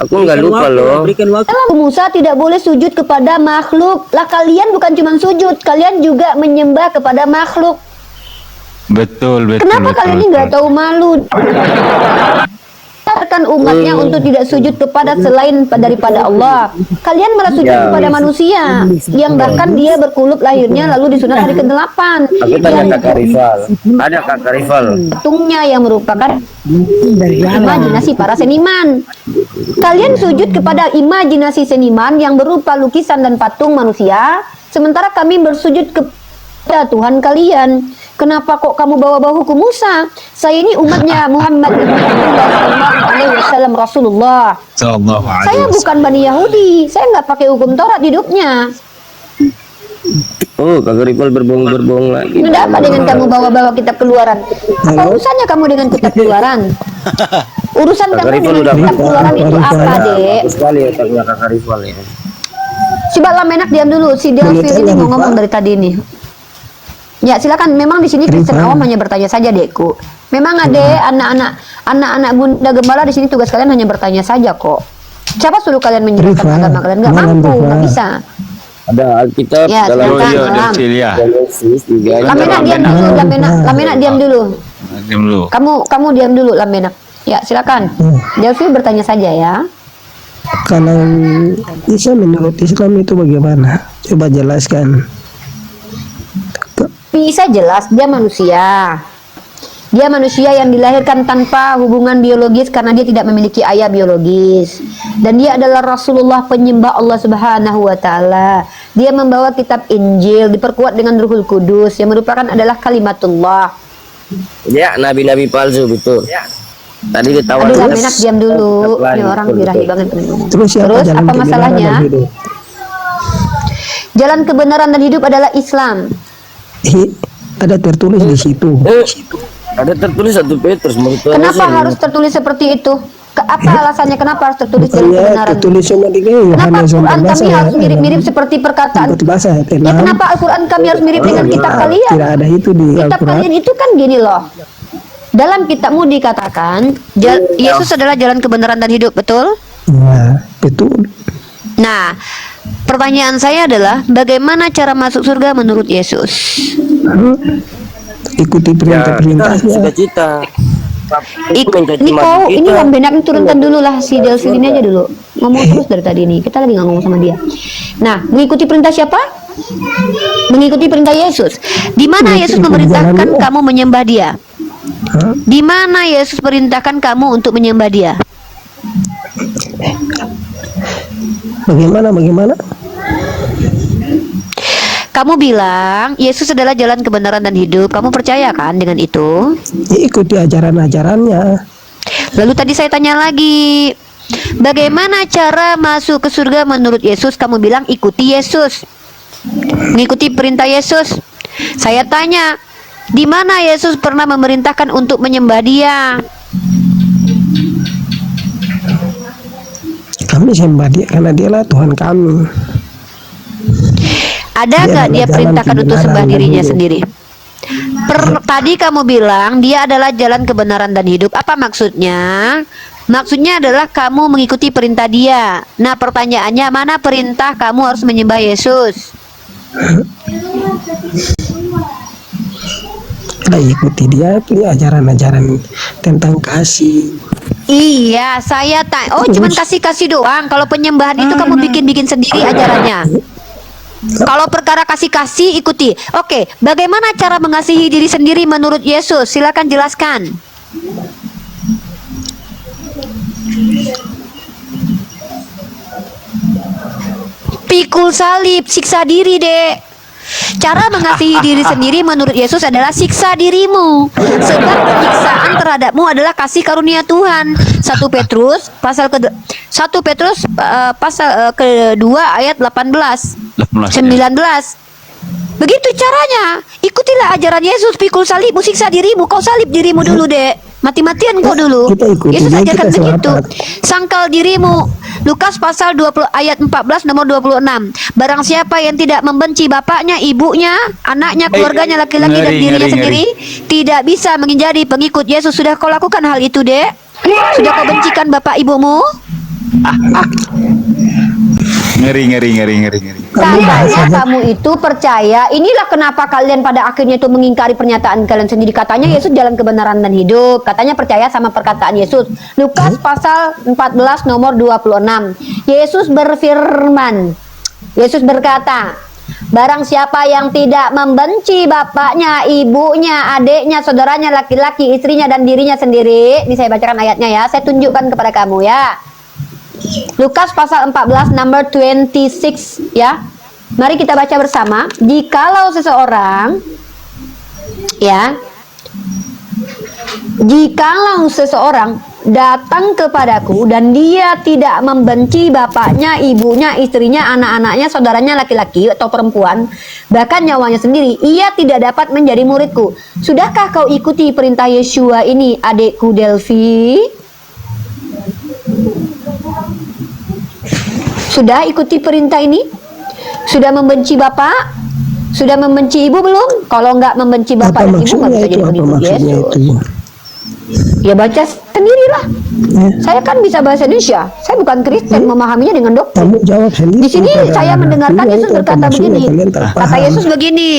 Aku nggak lupa loh. Hukum Musa tidak boleh sujud kepada makhluk. Lah kalian bukan cuma sujud, kalian juga menyembah kepada makhluk. Betul. Kenapa kalian ini nggak tahu malu? Kan umatnya untuk tidak sujud kepada selain daripada Allah. Kalian malah sujud kepada manusia yang bahkan dia berkulub lahirnya lalu disunat hari ke-8. Aku tanya Kakak Rival. Ada Kakak Rival. Patungnya yang merupakan imajinasi para seniman. Kalian sujud kepada imajinasi seniman yang berupa lukisan dan patung manusia, sementara kami bersujud kepada Tuhan kalian. Kenapa kok kamu bawa-bawa hukum Musa? Saya ini umatnya Muhammad SAW Rasulullah. Saya bukan Bani Yahudi. Saya nggak pakai hukum Taurat hidupnya. Oh, Kakak Rival berbohong lagi. Tidak apa dengan kamu bawa-bawa kitab Keluaran? Apa urusannya kamu dengan kitab Keluaran? Urusan kamu dengan kitab Keluaran itu apa, Dek? Sekali ya tanya Kakak Rival ya. Coba lah menak diam dulu. Si Delphine ini mau ngomong dari tadi nih. Ya silakan. Memang di sini Kristen awam hanya bertanya saja, Dekku. Memang ada anak-anak Bunda Gembala di sini tugas kalian hanya bertanya saja kok. Siapa suruh kalian menjelaskan agama kalian? Nggak mampu, nggak bisa. Ada Alkitab Ya, dalam silakan. Yo, Salam. Delfil ya. Yesus juga. Lamena diam dulu, Lamena diam dulu. Diam dulu. Kamu diam dulu, Lamena. Ya, silakan. Delphi bertanya saja ya. Kalau Isa menurut Islam itu bagaimana? Coba jelaskan. Bisa jelas dia manusia. Dia manusia yang dilahirkan tanpa hubungan biologis karena dia tidak memiliki ayah biologis. Dan dia adalah Rasulullah, penyembah Allah Subhanahu wa taala. Dia membawa kitab Injil diperkuat dengan Ruhul Kudus yang merupakan adalah kalimatullah. Ya, nabi-nabi palsu betul. Tadi ditawar. Aduh, Lamena diam dulu. Ini orang birahi banget. Terus Terus jalan apa kebenaran masalahnya? dan hidup? Jalan kebenaran dan hidup adalah Islam. Ada tertulis di situ. Ada tertulis 1 Petrus menurut Tuhan Kenapa Yesus. harus tertulis seperti itu? Apa alasannya kenapa harus tertulis jalan Bukannya kebenaran? tertulis cuma di Kenapa Yohanes Al-Quran bahasa kami harus mirip-mirip seperti perkataan? bahasa Ya, kenapa Al-Quran kami harus mirip dengan kitab kalian? Tidak ada itu di Kitab Al-Quran. kalian itu kan gini loh. Dalam kitabmu dikatakan Yesus adalah jalan kebenaran dan hidup, betul? Ya, betul. Nah, pertanyaan saya adalah bagaimana cara masuk surga menurut Yesus? Ikuti perintah-perintahnya. Cita-cita. Ini kau, ini Lambenak turunkan dulu lah si Delphi ini aja dulu. Ngomong terus dari tadi nih, kita lagi nggak ngomong sama dia. Nah, mengikuti perintah siapa? Mengikuti perintah Yesus. Di mana Yesus memerintahkan kamu menyembah Dia? Di mana Yesus perintahkan kamu untuk menyembah Dia? Bagaimana? Kamu bilang Yesus adalah jalan kebenaran dan hidup. Kamu percaya kan dengan itu? Ya, ikuti ajaran-ajarannya. Lalu tadi saya tanya lagi, bagaimana cara masuk ke surga menurut Yesus? Kamu bilang ikuti Yesus, mengikuti perintah Yesus. Saya tanya, di mana Yesus pernah memerintahkan untuk menyembah Dia? Kami sembah Dia karena Dialah Tuhan kami. Ada Dia nggak adalah Dia jalan perintahkan untuk kebenaran sembah dan dirinya hidup. sendiri? Tadi kamu bilang Dia adalah jalan kebenaran dan hidup. Apa maksudnya? Maksudnya adalah kamu mengikuti perintah Dia. Nah, pertanyaannya, mana perintah kamu harus menyembah Yesus? Kita ikuti Dia, itu ajaran-ajaran tentang kasih. Iya, saya tanya. Oh, cuman kasih-kasih doang. Kalau penyembahan itu kamu bikin-bikin sendiri ajarannya. Kalau perkara kasih-kasih ikuti. Oke, bagaimana cara mengasihi diri sendiri menurut Yesus? Silakan jelaskan. Pikul salib, siksa diri, Dek. Cara mengasihi diri sendiri menurut Yesus adalah siksa dirimu. Sebab penyiksaan terhadapmu adalah kasih karunia Tuhan. 1 Petrus pasal kedua ayat 19. Begitu caranya. Ikutilah ajaran Yesus, pikul salibmu, siksa dirimu. Kau salib dirimu dulu, Dek. Mati-matian kau dulu. Kita ikuti Yesus dia, ajarkan kita begitu. selamat. Sangkal dirimu. Lukas pasal 20 ayat 14 nomor 26. Barang siapa yang tidak membenci bapaknya, ibunya, anaknya, keluarganya, laki-laki dan ngeri, dirinya ngeri, sendiri, tidak bisa menjadi pengikut Yesus. Sudah kau lakukan hal itu, Dek? Sudah kau bencikan bapak ibumu? Ngeri. Kayaknya kamu itu percaya. Inilah kenapa kalian pada akhirnya itu mengingkari pernyataan kalian sendiri. Katanya Yesus jalan kebenaran dan hidup. Katanya percaya sama perkataan Yesus. Lukas pasal 14 nomor 26. Yesus berfirman. Yesus berkata, barang siapa yang tidak membenci bapaknya, ibunya, adiknya, saudaranya, laki-laki, istrinya dan dirinya sendiri. Ini saya bacakan ayatnya ya. Saya tunjukkan kepada kamu ya. Lukas pasal 14 number 26 ya. Mari kita baca bersama. Jikalau seseorang datang kepadaku dan dia tidak membenci bapaknya, ibunya, istrinya, anak-anaknya, saudaranya laki-laki atau perempuan, bahkan nyawanya sendiri, ia tidak dapat menjadi muridku. Sudahkah kau ikuti perintah Yeshua ini, adikku Delphi? Sudah ikuti perintah ini? Sudah membenci bapak? Sudah membenci ibu belum? Kalau nggak membenci bapak dan ibu nggak bisa jadi pengikut Yesus. Ya baca sendirilah. Ya. Saya kan bisa bahasa Indonesia. Saya bukan Kristen, memahaminya dengan doktrin. Kamu jawab sendiri. Di sini pada saya anak mendengarkan Tuhan Yesus itu apa berkata maksudnya, begini. kalian tak Kata paham. Yesus begini.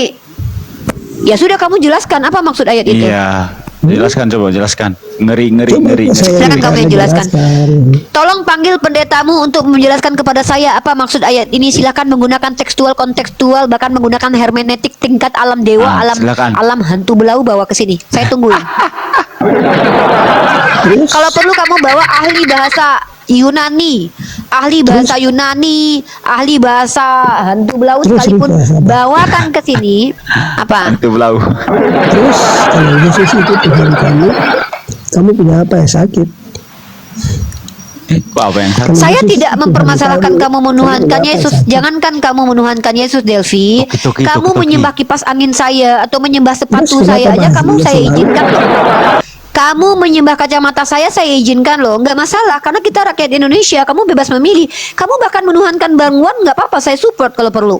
Ya sudah, kamu jelaskan apa maksud ayat itu. Iya. Jelaskan, coba jelaskan. Ngeri. Silakan kamu yang jelaskan. jelaskan. Tolong panggil pendetamu untuk menjelaskan kepada saya apa maksud ayat ini. Silakan menggunakan tekstual, kontekstual, bahkan menggunakan hermeneutik tingkat alam dewa, Silakan. alam hantu belau, bawa ke sini. Saya tungguin. Kalau perlu kamu bawa ahli bahasa Yunani, ahli bahasa Yunani, ahli bahasa hantu belau Terus sekalipun, bahasa apa? bawakan ke sini. Apa? Itu belau. Terus kalau Yesus itu Tuhan kamu punya apa yang sakit? Kok apa yang salah? Kalau Saya Yesus tidak Tuhan mempermasalahkan kamu menuhankan punya apa yang Yesus. sakit? Jangankan kamu menuhankan Yesus, Delvi. Toki. Kamu menyembah kipas angin saya atau menyembah sepatu Terus saya kenapa aja, bahas kamu Yesus saya selalu? izinkan loh. Kamu menyembah kacamata saya izinkan loh, nggak masalah karena kita rakyat Indonesia, kamu bebas memilih. Kamu bahkan menuhankan Bang Wan, nggak apa-apa, saya support kalau perlu.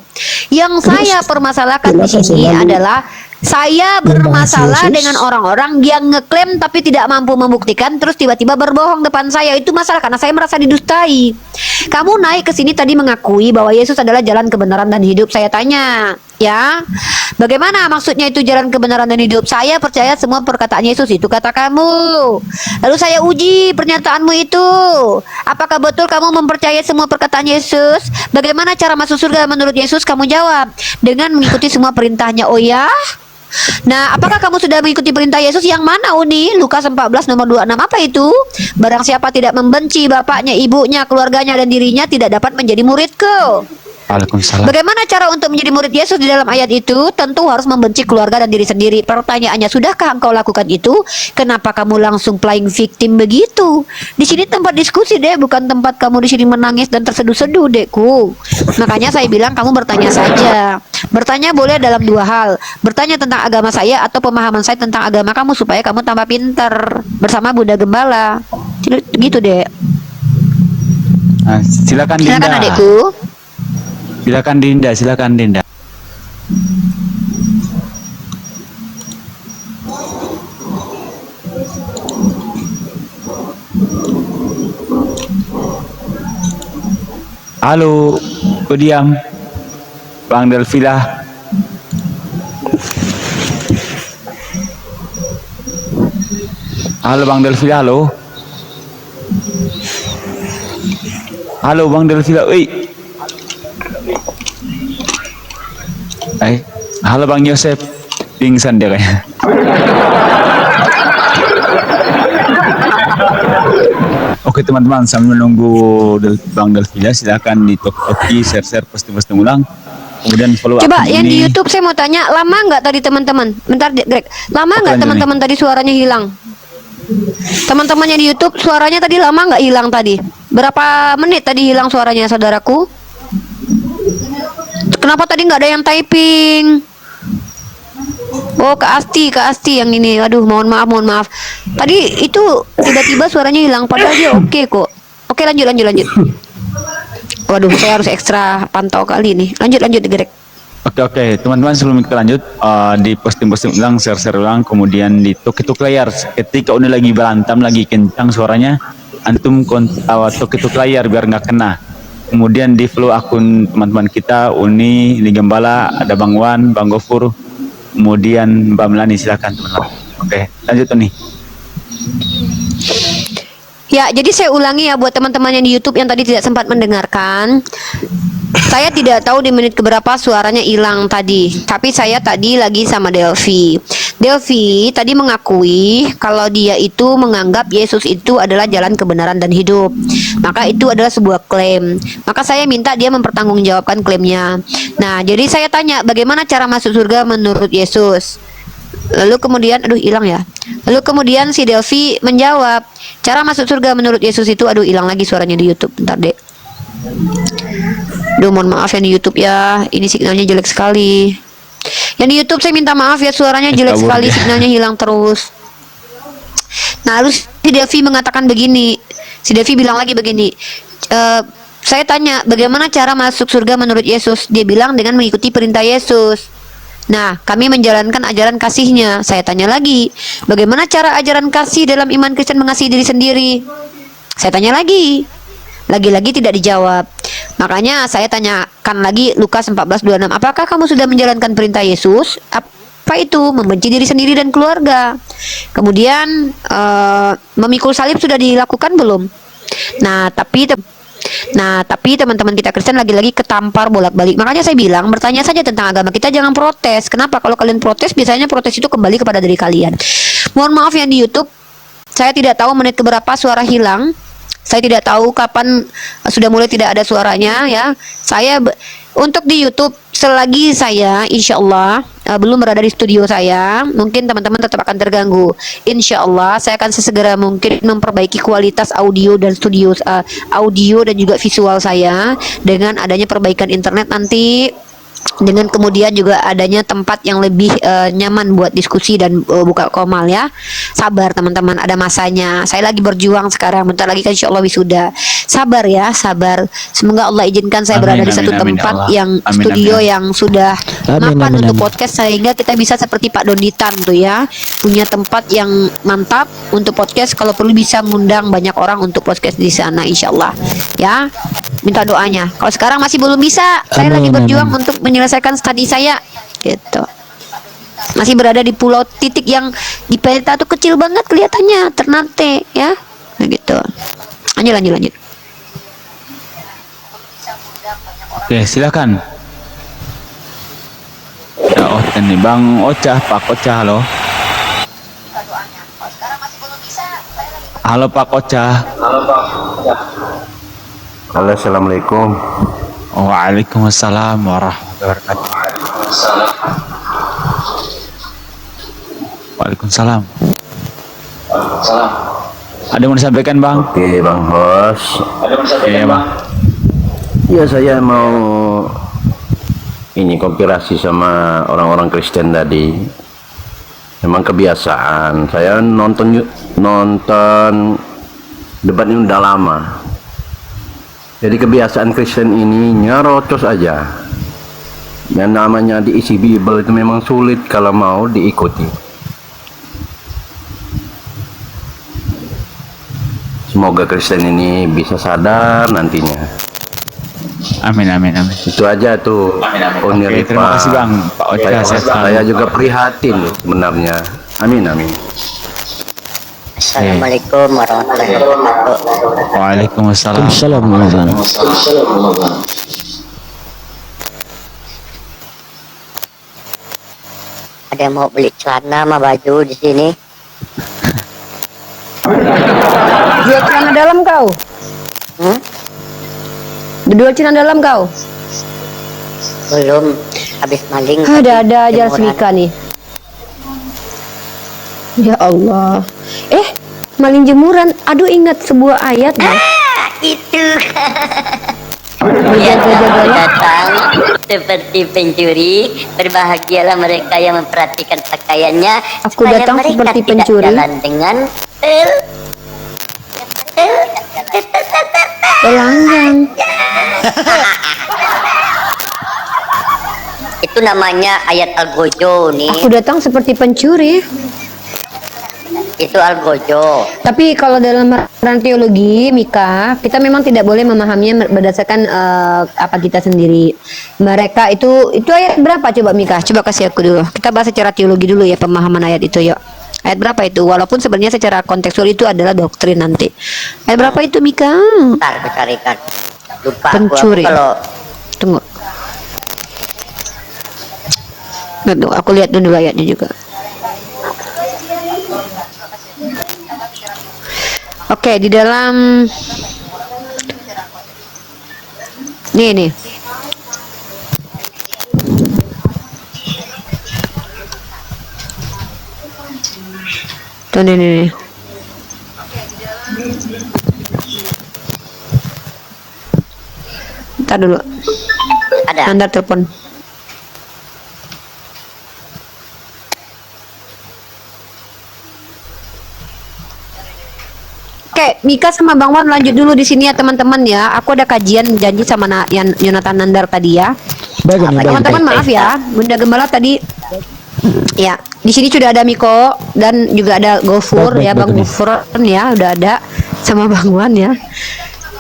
Yang saya permasalahkan di kenapa sini selalu adalah saya membahas bermasalah Yesus? dengan orang-orang yang ngeklaim tapi tidak mampu membuktikan, terus tiba-tiba berbohong depan saya. Itu masalah karena saya merasa didustai. Kamu naik ke sini tadi mengakui bahwa Yesus adalah jalan kebenaran dan hidup. Saya tanya, ya, bagaimana maksudnya itu jalan kebenaran dan hidup? Saya percaya semua perkataan Yesus, itu kata kamu. Lalu saya uji pernyataanmu itu. Apakah betul kamu mempercayai semua perkataan Yesus? Bagaimana cara masuk surga menurut Yesus? Kamu jawab dengan mengikuti semua perintahnya. Oh ya? Nah, apakah kamu sudah mengikuti perintah Yesus yang mana, Uni? Lukas 14 nomor 26, apa itu? Barang siapa tidak membenci bapaknya, ibunya, keluarganya, dan dirinya tidak dapat menjadi muridku. Waalaikumsalam. Bagaimana cara untuk menjadi murid Yesus di dalam ayat itu? Tentu harus membenci keluarga dan diri sendiri. Pertanyaannya, sudahkah engkau lakukan itu? Kenapa kamu langsung playing victim begitu? Di sini tempat diskusi deh, bukan tempat kamu di sini menangis dan terseduh-seduh, dekku. Makanya saya bilang kamu bertanya saja. Bertanya boleh dalam dua hal. Bertanya tentang agama saya atau pemahaman saya tentang agama kamu supaya kamu tambah pinter bersama Bunda Gembala. Gitu deh. Nah, silakan Dinda. Silakan adekku. Silakan Dinda. Halo, kok diam? Bang Delvila. Halo Bang Delvila, halo. Halo Bang Delvila, woi. Halo Bang Yosef, pingsan dia kayaknya. Oke teman-teman, sambil menunggu Bang Delvila, silakan di share-share, posting ulang. Kemudian follow Coba akun yang di ini. YouTube saya mau tanya, lama nggak tadi teman-teman? Bentar, Greg. Lama Oke, nggak lanjut teman-teman tadi suaranya hilang? Teman-temannya di YouTube suaranya tadi lama nggak hilang tadi? Berapa menit tadi hilang suaranya, saudaraku? Kenapa tadi nggak ada yang typing? Oh, Kak Asti yang ini. Aduh, mohon maaf. Tadi itu tiba-tiba suaranya hilang, padahal dia oke kok. Oke, lanjut. Waduh, saya harus ekstra pantau kali ini. Lanjut, Greg. Oke, teman-teman, sebelum kita lanjut, di posting ulang, share ulang, kemudian di tuk layar. Ketika Uni lagi berantem, lagi kencang suaranya, antum tuk layar biar nggak kena. Kemudian di follow akun teman-teman kita, Uni, di Gembala, ada Bang Wan, Bang Gofur, kemudian Mbak Melani, silakan teman-teman. Oke, lanjut Uni. Ya, jadi saya ulangi ya buat teman-teman yang di YouTube yang tadi tidak sempat mendengarkan. Saya tidak tahu di menit keberapa suaranya hilang tadi. Tapi saya tadi lagi sama Delvi. Delvi tadi mengakui kalau dia itu menganggap Yesus itu adalah jalan kebenaran dan hidup. Maka itu adalah sebuah klaim. Maka saya minta dia mempertanggungjawabkan klaimnya. Nah, jadi saya tanya bagaimana cara masuk surga menurut Yesus. Lalu kemudian, hilang ya. Lalu kemudian si Delvi menjawab, cara masuk surga menurut Yesus itu, hilang lagi suaranya di YouTube. Bentar deh. Mohon maaf yang di YouTube ya, ini signalnya jelek sekali. Yang di YouTube saya minta maaf ya, suaranya jelek sekali, signalnya hilang terus. Nah, lalu si Delvi mengatakan begini, si Delvi bilang lagi begini, saya tanya bagaimana cara masuk surga menurut Yesus. Dia bilang dengan mengikuti perintah Yesus. Nah, kami menjalankan ajaran kasihnya. Saya tanya lagi, bagaimana cara ajaran kasih dalam iman Kristen mengasihi diri sendiri? Saya tanya lagi. Lagi-lagi tidak dijawab. Makanya saya tanyakan lagi Lukas 14:26. Apakah kamu sudah menjalankan perintah Yesus? Apa itu? Membenci diri sendiri dan keluarga. Kemudian memikul salib sudah dilakukan belum? Nah, tapi teman-teman kita Kristen lagi-lagi ketampar bolak-balik. Makanya saya bilang, bertanya saja tentang agama kita, jangan protes. Kenapa? Kalau kalian protes, biasanya protes itu kembali kepada diri kalian. Mohon maaf yang di YouTube, saya tidak tahu menit keberapa suara hilang. Saya tidak tahu kapan sudah mulai tidak ada suaranya ya. Untuk di YouTube selagi saya insya Allah belum berada di studio saya, mungkin teman-teman tetap akan terganggu. Insya Allah saya akan sesegera mungkin memperbaiki kualitas audio dan audio dan juga visual saya dengan adanya perbaikan internet nanti, dengan kemudian juga adanya tempat yang lebih nyaman buat diskusi dan buka komal ya. Sabar teman-teman, ada masanya. Saya lagi berjuang sekarang, bentar lagi kan insya Allah wisuda. Sabar ya, sabar. Semoga Allah izinkan saya berada di satu tempat yang studio yang sudah mapan untuk podcast, sehingga kita bisa seperti Pak Donditan tuh ya, punya tempat yang mantap untuk podcast. Kalau perlu bisa mengundang banyak orang untuk podcast di sana insya Allah ya. Minta doanya. Kalau sekarang masih belum bisa, saya lagi berjuang untuk menyelesaikan studi saya gitu. Masih berada di pulau titik yang di peta tuh kecil banget kelihatannya, Ternate ya gitu. Lanjut. Oke, silakan. Ya, ini Bang Ocah, Pak Ocah, halo. Halo Pak Ocah. Halo, assalamualaikum. Waalaikumsalam warahmatullahi wabarakatuh. Waalaikumsalam. Ada yang mau disampaikan Bang? Oke Bang Bos. Iya Bang. Ya, saya mau ini konspirasi sama orang-orang Kristen tadi. Memang kebiasaan. Saya nonton debat ini udah lama. Jadi kebiasaan Kristen ini nyerocos aja. Yang namanya diisi Bible itu memang sulit kalau mau diikuti. Semoga Kristen ini bisa sadar nantinya. Amin. Itu aja tuh. Oke, terima kasih Bang Pak Ocah. Saya juga prihatin sebenarnya. Amin. Assalamualaikum warahmatullahi wabarakatuh. Waalaikumsalam. Ada yang mau beli celana sama baju di sini? Jual celana dalam kau? Jual celana dalam kau? Belum, habis maling. Ada aja jemuran. Smika nih. Ya Allah. Maling jemuran. Aduh, ingat sebuah ayat ya. Itu. Yang datang seperti pencuri, berbahagialah mereka yang memperhatikan pakaiannya. Aku datang seperti pencuri. Jalan dengan Pelanggan. Itu namanya ayat Al-Gojo nih. Aku datang seperti pencuri. Itu Al-Gojo. Tapi kalau dalam ranah teologi, Mika, kita memang tidak boleh memahaminya berdasarkan apa kita sendiri. Mereka itu ayat berapa coba Mika? Coba kasih aku dulu. Kita bahas secara teologi dulu ya, pemahaman ayat itu yuk. Ayat berapa itu? Walaupun sebenarnya secara kontekstual itu adalah doktrin nanti. Ayat berapa itu Mika? Ntar aku carikan. Lupa Pencuri. aku kalau Tunggu. Aku lihat dulu ayatnya juga. Oke, di dalam nih. Tuh nih. Ntar dulu. ada. Anda telepon. Oke, Mika sama Bang Wan lanjut dulu di sini ya teman-teman ya. Aku ada kajian janji sama Yonatan Nandar tadi ya. Baik. Teman-teman maaf ya, Bunda Gembala tadi Ya, di sini sudah ada Miko dan juga ada Gofur Baik, ya, baik, Bang baik. Gofur ya udah ada sama Bang Wan ya.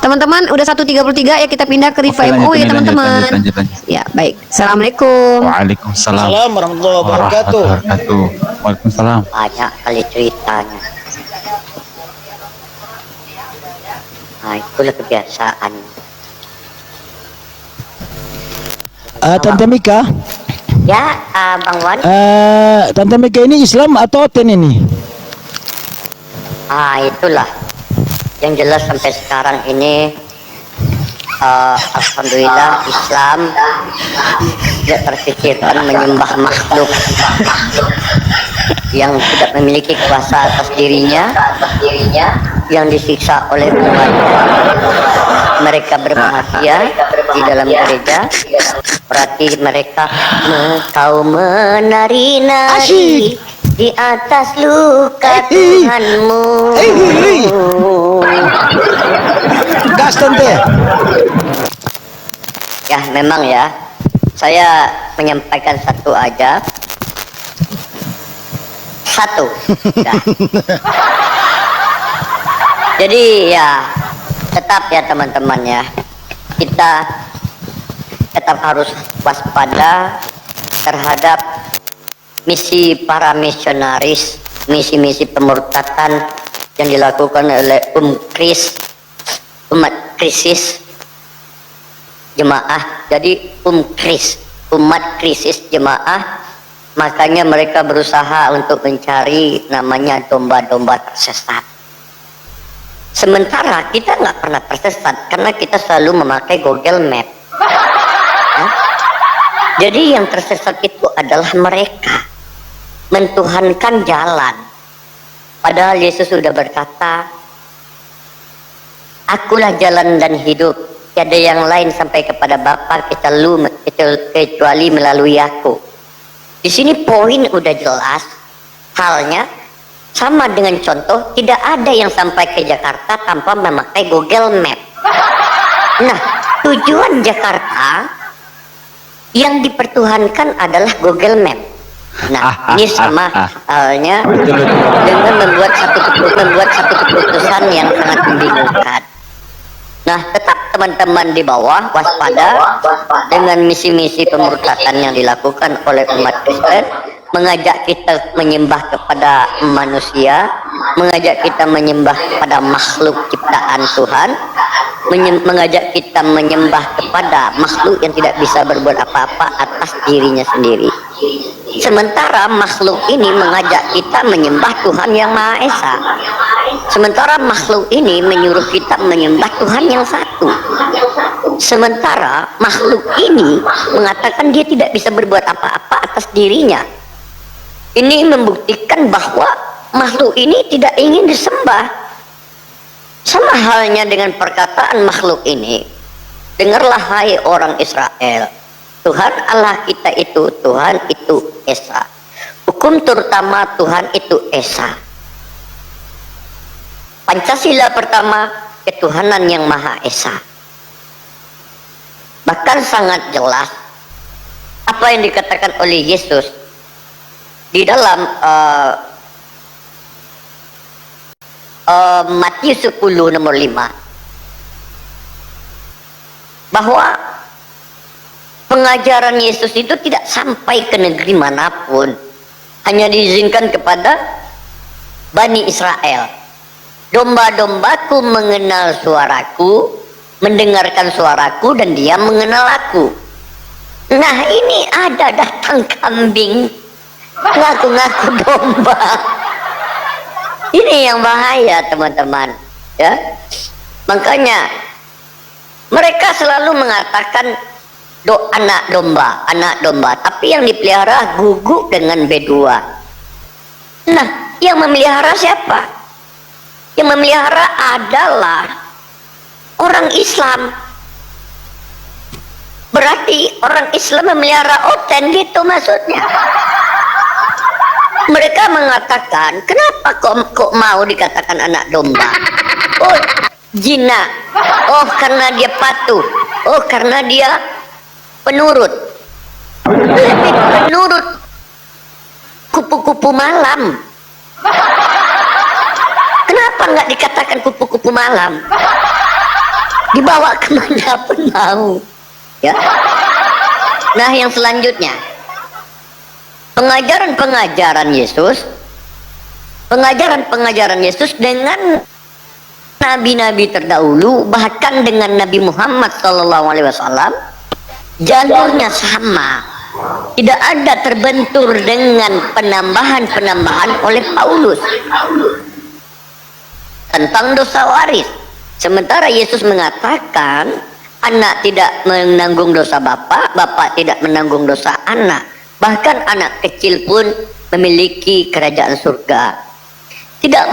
Teman-teman, udah 1:33 ya, kita pindah ke Revive lanjut, ya lanjut, teman-teman. lanjut. Ya, baik. Assalamualaikum. Waalaikumsalam Assalamualaikum warahmatullahi wabarakatuh. wabarakatuh. Waalaikumsalam. Banyak kali ceritanya. Nah, itulah kebiasaan. Tante Mika, Ya, Bang Wan. Tante Mika ini Islam atau Oten ini? Itulah. Yang jelas sampai sekarang ini, alhamdulillah Islam tidak terfikirkan menyembah makhluk yang tidak memiliki kuasa atas dirinya, yang disiksa oleh Tuhan. Mereka berbahagia di dalam gereja, berarti mereka kau menari-nari di atas luka Tuhanmu. Gas Tante. Ya memang ya, saya menyampaikan satu aja. Dah. Jadi ya tetap ya teman-teman ya, kita tetap harus waspada terhadap misi para misionaris, misi-misi pemurtatan yang dilakukan oleh umat krisis jemaah. Jadi umat krisis jemaah, makanya mereka berusaha untuk mencari namanya domba-domba tersesat. Sementara kita nggak pernah tersesat karena kita selalu memakai Google Map. Jadi yang tersesat itu adalah mereka mentuhankan jalan. Padahal Yesus sudah berkata, "Akulah jalan dan hidup. Tiada yang lain sampai kepada Bapa kecuali melalui Aku." Di sini poin udah jelas. Halnya sama dengan contoh, tidak ada yang sampai ke Jakarta tanpa memakai Google Map. Nah, tujuan Jakarta yang dipertuhankan adalah Google Map. Nah, ini sama halnya dengan membuat satu keputusan yang sangat membingungkan. Nah, tetap teman-teman di bawah waspada dengan misi-misi pemurtatan yang dilakukan oleh umat Kristen, mengajak kita menyembah kepada manusia, mengajak kita menyembah kepada makhluk ciptaan Tuhan, mengajak kita menyembah kepada makhluk yang tidak bisa berbuat apa-apa atas dirinya sendiri. Sementara makhluk ini mengajak kita menyembah Tuhan yang Maha Esa. Sementara makhluk ini menyuruh kita menyembah Tuhan yang satu. Sementara makhluk ini mengatakan dia tidak bisa berbuat apa-apa atas dirinya. Ini membuktikan bahwa makhluk ini tidak ingin disembah. Sama halnya dengan perkataan makhluk ini. Dengarlah hai orang Israel, Tuhan Allah kita itu, Tuhan itu Esa. Hukum terutama Tuhan itu Esa. Pancasila pertama, ketuhanan yang Maha Esa. Bahkan sangat jelas apa yang dikatakan oleh Yesus di dalam Matius 10 nomor 5, bahwa pengajaran Yesus itu tidak sampai ke negeri manapun, hanya diizinkan kepada Bani Israel. Domba-dombaku mengenal suaraku, mendengarkan suaraku, dan dia mengenal aku. Nah, ini ada datang kambing ngaku-ngaku domba. Ini yang bahaya teman-teman ya. Makanya mereka selalu mengatakan anak domba, tapi yang dipelihara guguk dengan B2. Nah, yang memelihara siapa? Yang memelihara adalah orang Islam. Berarti orang Islam memelihara Oten, gitu maksudnya. Mereka mengatakan, kenapa kok mau dikatakan anak domba? Oh, jina. Oh, karena dia patuh. Oh, karena dia penurut. Lebih penurut kupu-kupu malam. Kenapa nggak dikatakan kupu-kupu malam? Dibawa kemana pun mau. Ya. Nah, yang selanjutnya, pengajaran Yesus dengan nabi-nabi terdahulu, bahkan dengan Nabi Muhammad SAW, jalurnya sama, tidak ada terbentur dengan penambahan oleh Paulus tentang dosa waris. Sementara Yesus mengatakan anak tidak menanggung dosa bapak, bapak tidak menanggung dosa anak, bahkan anak kecil pun memiliki kerajaan surga. Tidak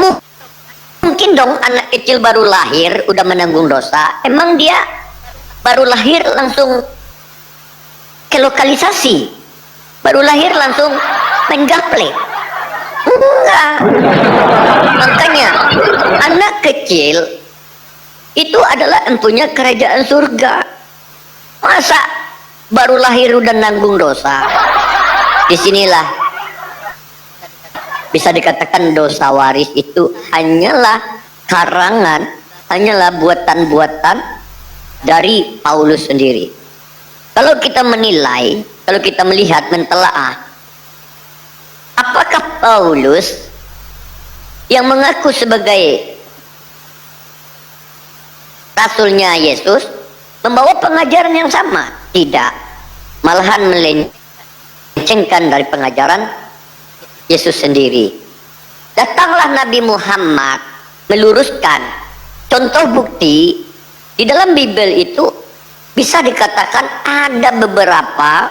mungkin dong anak kecil baru lahir udah menanggung dosa. Emang dia baru lahir langsung ke lokalisasi, baru lahir langsung main gaple? Enggak. Makanya anak kecil itu adalah empunya kerajaan surga. Masa baru lahir udah nanggung dosa? Disinilah bisa dikatakan dosa waris itu hanyalah karangan, hanyalah buatan-buatan dari Paulus sendiri. Kalau kita menilai, kalau kita melihat, mentelaah, apakah Paulus yang mengaku sebagai rasulnya Yesus membawa pengajaran yang sama? Tidak, malahan melencengkan dari pengajaran Yesus sendiri. Datanglah Nabi Muhammad meluruskan. Contoh bukti di dalam Bible itu bisa dikatakan ada beberapa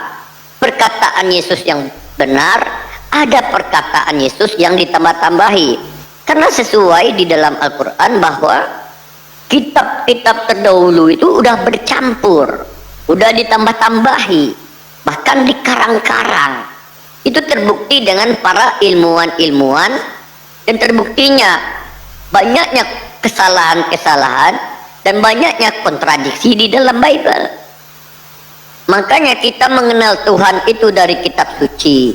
perkataan Yesus yang benar, ada perkataan Yesus yang ditambah-tambahi. Karena sesuai di dalam Al-Quran bahwa kitab-kitab terdahulu itu udah bercampur, udah ditambah-tambahi, bahkan dikarang-karang. Itu terbukti dengan para ilmuwan-ilmuwan, dan terbuktinya banyaknya kesalahan-kesalahan dan banyaknya kontradiksi di dalam Bible. Makanya kita mengenal Tuhan itu dari kitab suci.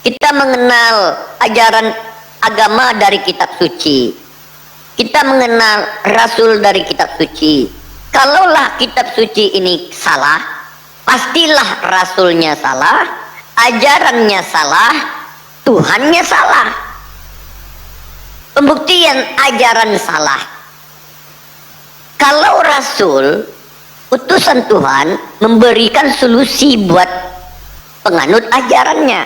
Kita mengenal ajaran agama dari kitab suci. Kita mengenal rasul dari kitab suci. Kalaulah kitab suci ini salah, pastilah rasulnya salah, ajarannya salah, Tuhannya salah. Pembuktian ajaran salah. Kalau rasul, utusan Tuhan, memberikan solusi buat penganut ajarannya,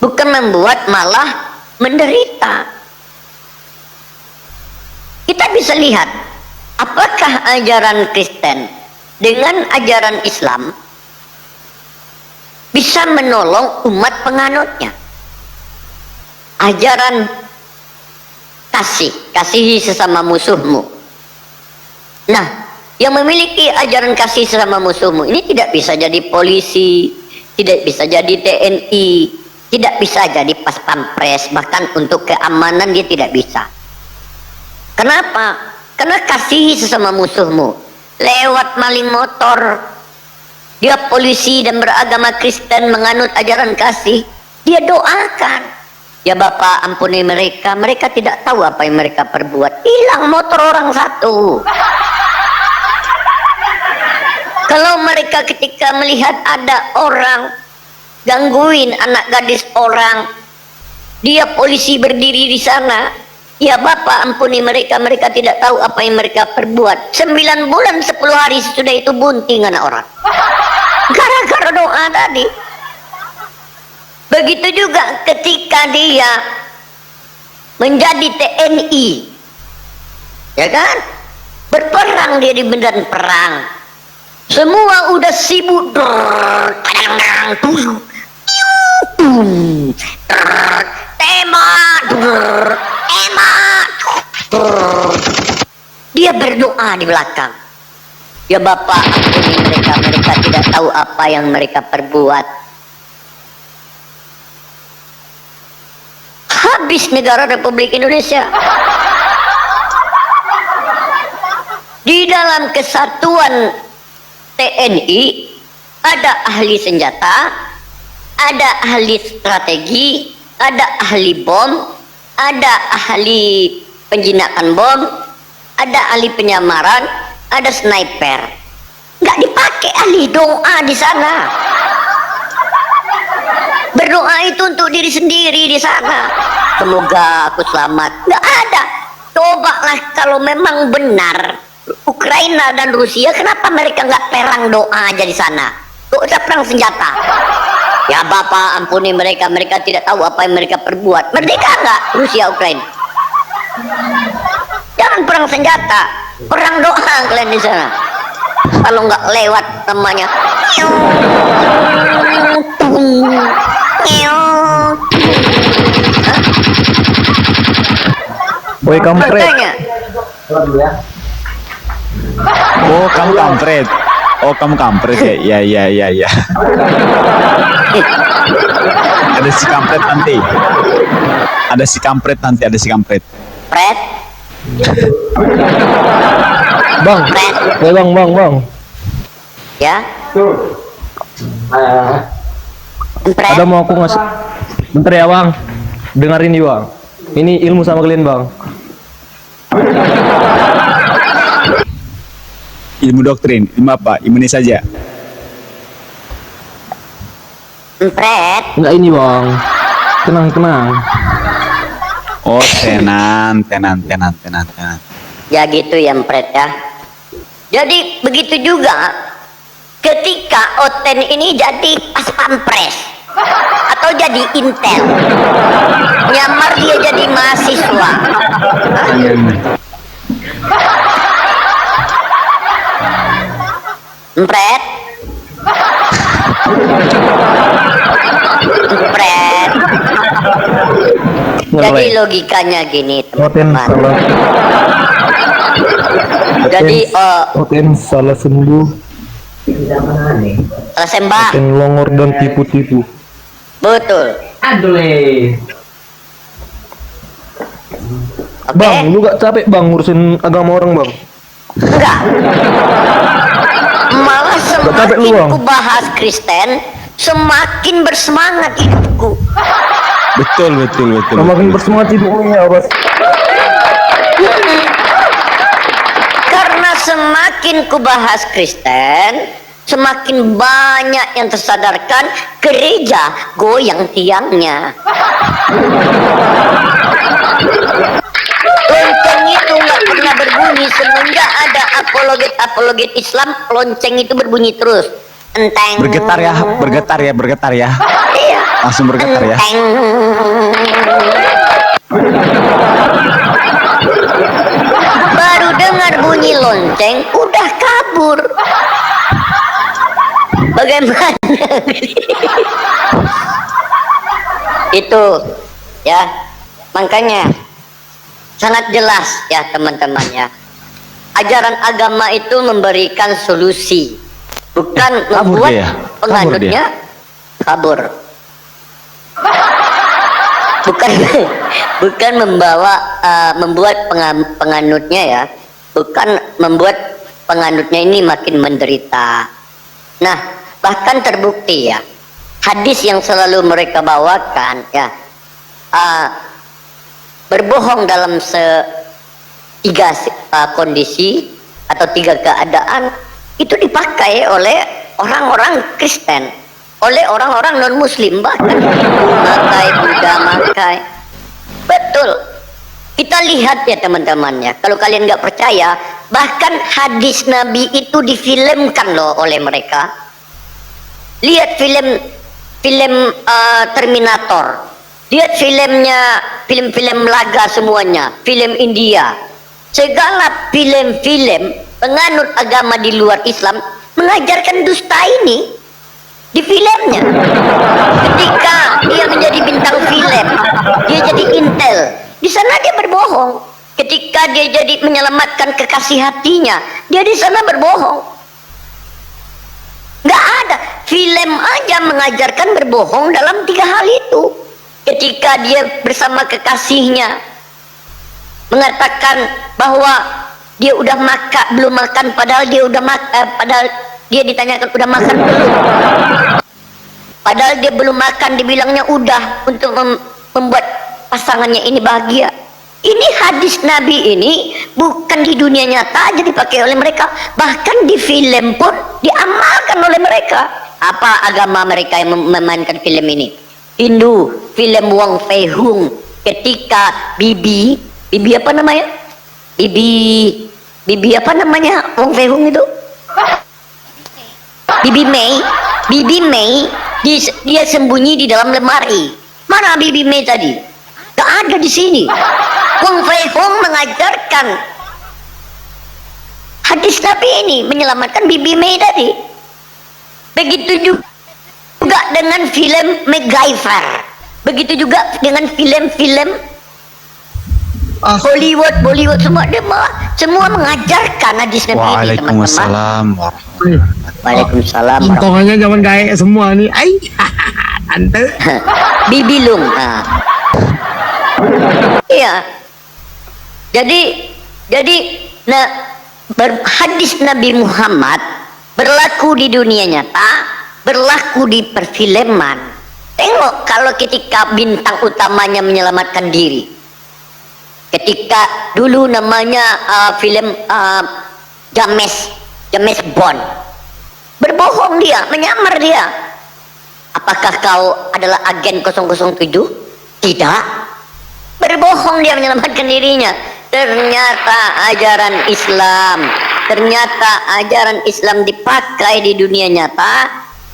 bukan membuat malah menderita. Kita bisa lihat apakah ajaran Kristen dengan ajaran Islam bisa menolong umat penganutnya. Ajaran kasihi sesama musuhmu. Nah, yang memiliki ajaran kasih sesama musuhmu ini tidak bisa jadi polisi, tidak bisa jadi TNI, tidak bisa jadi pas pampres, bahkan untuk keamanan dia tidak bisa. Kenapa? Karena kasihi sesama musuhmu. Lewat maling motor, dia polisi dan beragama Kristen menganut ajaran kasih, dia doakan, ya Bapak ampuni mereka, mereka tidak tahu apa yang mereka perbuat. Hilang motor orang satu. Kalau mereka ketika melihat ada orang gangguin anak gadis orang, dia polisi berdiri di sana, ya Bapak ampuni mereka, mereka tidak tahu apa yang mereka perbuat. 9 bulan 10 hari sudah itu bunting anak orang, gara-gara doa tadi. Begitu juga ketika dia menjadi TNI, ya kan, berperang dia di medan perang, semua udah sibuk, tembak, dia berdoa di belakang, ya Bapak ampuni mereka, mereka tidak tahu apa yang mereka perbuat. Habis negara Republik Indonesia. Di dalam kesatuan TNI ada ahli senjata, ada ahli strategi, ada ahli bom, ada ahli penjinakan bom, ada ahli penyamaran, ada sniper. Nggak dipakai ahli doa di sana. Berdoa itu untuk diri sendiri di sana. Semoga aku selamat. Nggak ada. Cobalah kalau memang benar Ukraina dan Rusia, kenapa mereka nggak perang doa aja di sana? Kok usah perang senjata? Ya Bapak ampuni mereka, mereka tidak tahu apa yang mereka perbuat. Merdeka nggak Rusia Ukraina? Jangan perang senjata, perang doa kalian di sana. Kalau nggak lewat namanya. Woi kampret. Makanya, Oh, kamu kampret. Oh, kamu kampret ya. Ya. Ada si kampret nanti. Ada si kampret nanti, ada si kampret. Pret, Bang. Pret, Bang. ya. Pret. Ada mau aku ngasih. Bentar ya, Bang. Dengerin nih, Bang. Ini ilmu sama kalian, Bang. Ilmu doktrin, ilmu apa? Ilmu ini saja. Pret, Enggak ini, Bang. Tenang. Oh, tenan. ya gitu ya Pret ya. Jadi begitu juga ketika Oten ini jadi pas pampres atau jadi intel, nyamar dia jadi mahasiswa. Pret, Pret. Jadi logikanya gini teman-teman. Jadi Oten salah sembuh, sembah Oten longor dan tipu-tipu. betul. Oke. Bang, lu gak capek, Bang, ngurusin agama orang, Bang? Enggak. Malah capek lu, semakin Bang? ku bahas Kristen, semakin bersemangat hidupku. Betul. Semakin bersemangat hidupnya, Bos. Karena semakin ku bahas Kristen, semakin banyak yang tersadarkan gereja goyang tiangnya. Lonceng itu nggak pernah berbunyi semenjak ada apologet Islam. Lonceng itu berbunyi terus. Enteng. Bergetar ya. Iya. Langsung bergetar ya. Enteng. Baru dengar bunyi lonceng udah kabur. Bagaimana? Itu ya, makanya sangat jelas ya teman-teman ya. Ajaran agama itu memberikan solusi, bukan membuat dia. penganutnya kabur. Bukan membuat penganutnya ya, bukan membuat penganutnya ini makin menderita. Nah, bahkan terbukti ya, hadis yang selalu mereka bawakan ya, berbohong dalam tiga kondisi atau tiga keadaan itu dipakai oleh orang-orang Kristen, oleh orang-orang non Muslim, bahkan Hindu makai, Buddha makai. Betul. Kita lihat ya teman-teman ya, kalau kalian nggak percaya, bahkan hadis Nabi itu difilmkan loh oleh mereka. Lihat film Terminator, lihat film-film laga semuanya, film India, segala film-film penganut agama di luar Islam mengajarkan dusta ini di filmnya. Ketika dia menjadi bintang film, dia jadi intel, di sana dia berbohong. Ketika dia jadi menyelamatkan kekasih hatinya, dia di sana berbohong. Nggak ada film aja mengajarkan berbohong dalam tiga hal itu. Ketika dia bersama kekasihnya mengatakan bahwa dia udah belum makan, padahal dia udah padahal dia ditanyakan udah makan belum, padahal dia belum makan, dibilangnya udah, untuk membuat pasangannya ini bahagia. Ini hadis Nabi ini bukan di dunia nyata aja dipakai oleh mereka, bahkan di film pun diamalkan oleh mereka. Apa agama mereka yang memainkan film ini? Hindu, film Wong Fei Hung. Ketika Bibi apa namanya? Bibi apa namanya Wong Fei Hung itu? Bibi Mei, dia sembunyi di dalam lemari. Mana Bibi Mei tadi? Gak ada di sini. Wong Fei Hung mengajarkan hadis Nabi ini menyelamatkan Bibi Mei tadi. Begitu juga dengan film MacGyver. Begitu juga dengan film-film Bollywood semua, semua mengajarkan hadis Nabi ini, teman-teman. Waalaikumsalam warahmatullahi. Waalaikumsalam. Untungannya zaman kayak semua nih. Ai, tante. Bibi Lung. Iya. Jadi hadis Nabi Muhammad berlaku di dunia nyata, berlaku di perfilman. Tengok kalau ketika bintang utamanya menyelamatkan diri. Ketika dulu namanya film James Bond. Berbohong dia, menyamar dia. Apakah kau adalah agen 007? Tidak. Berbohong dia menyelamatkan dirinya. Ternyata ajaran Islam dipakai di dunia nyata,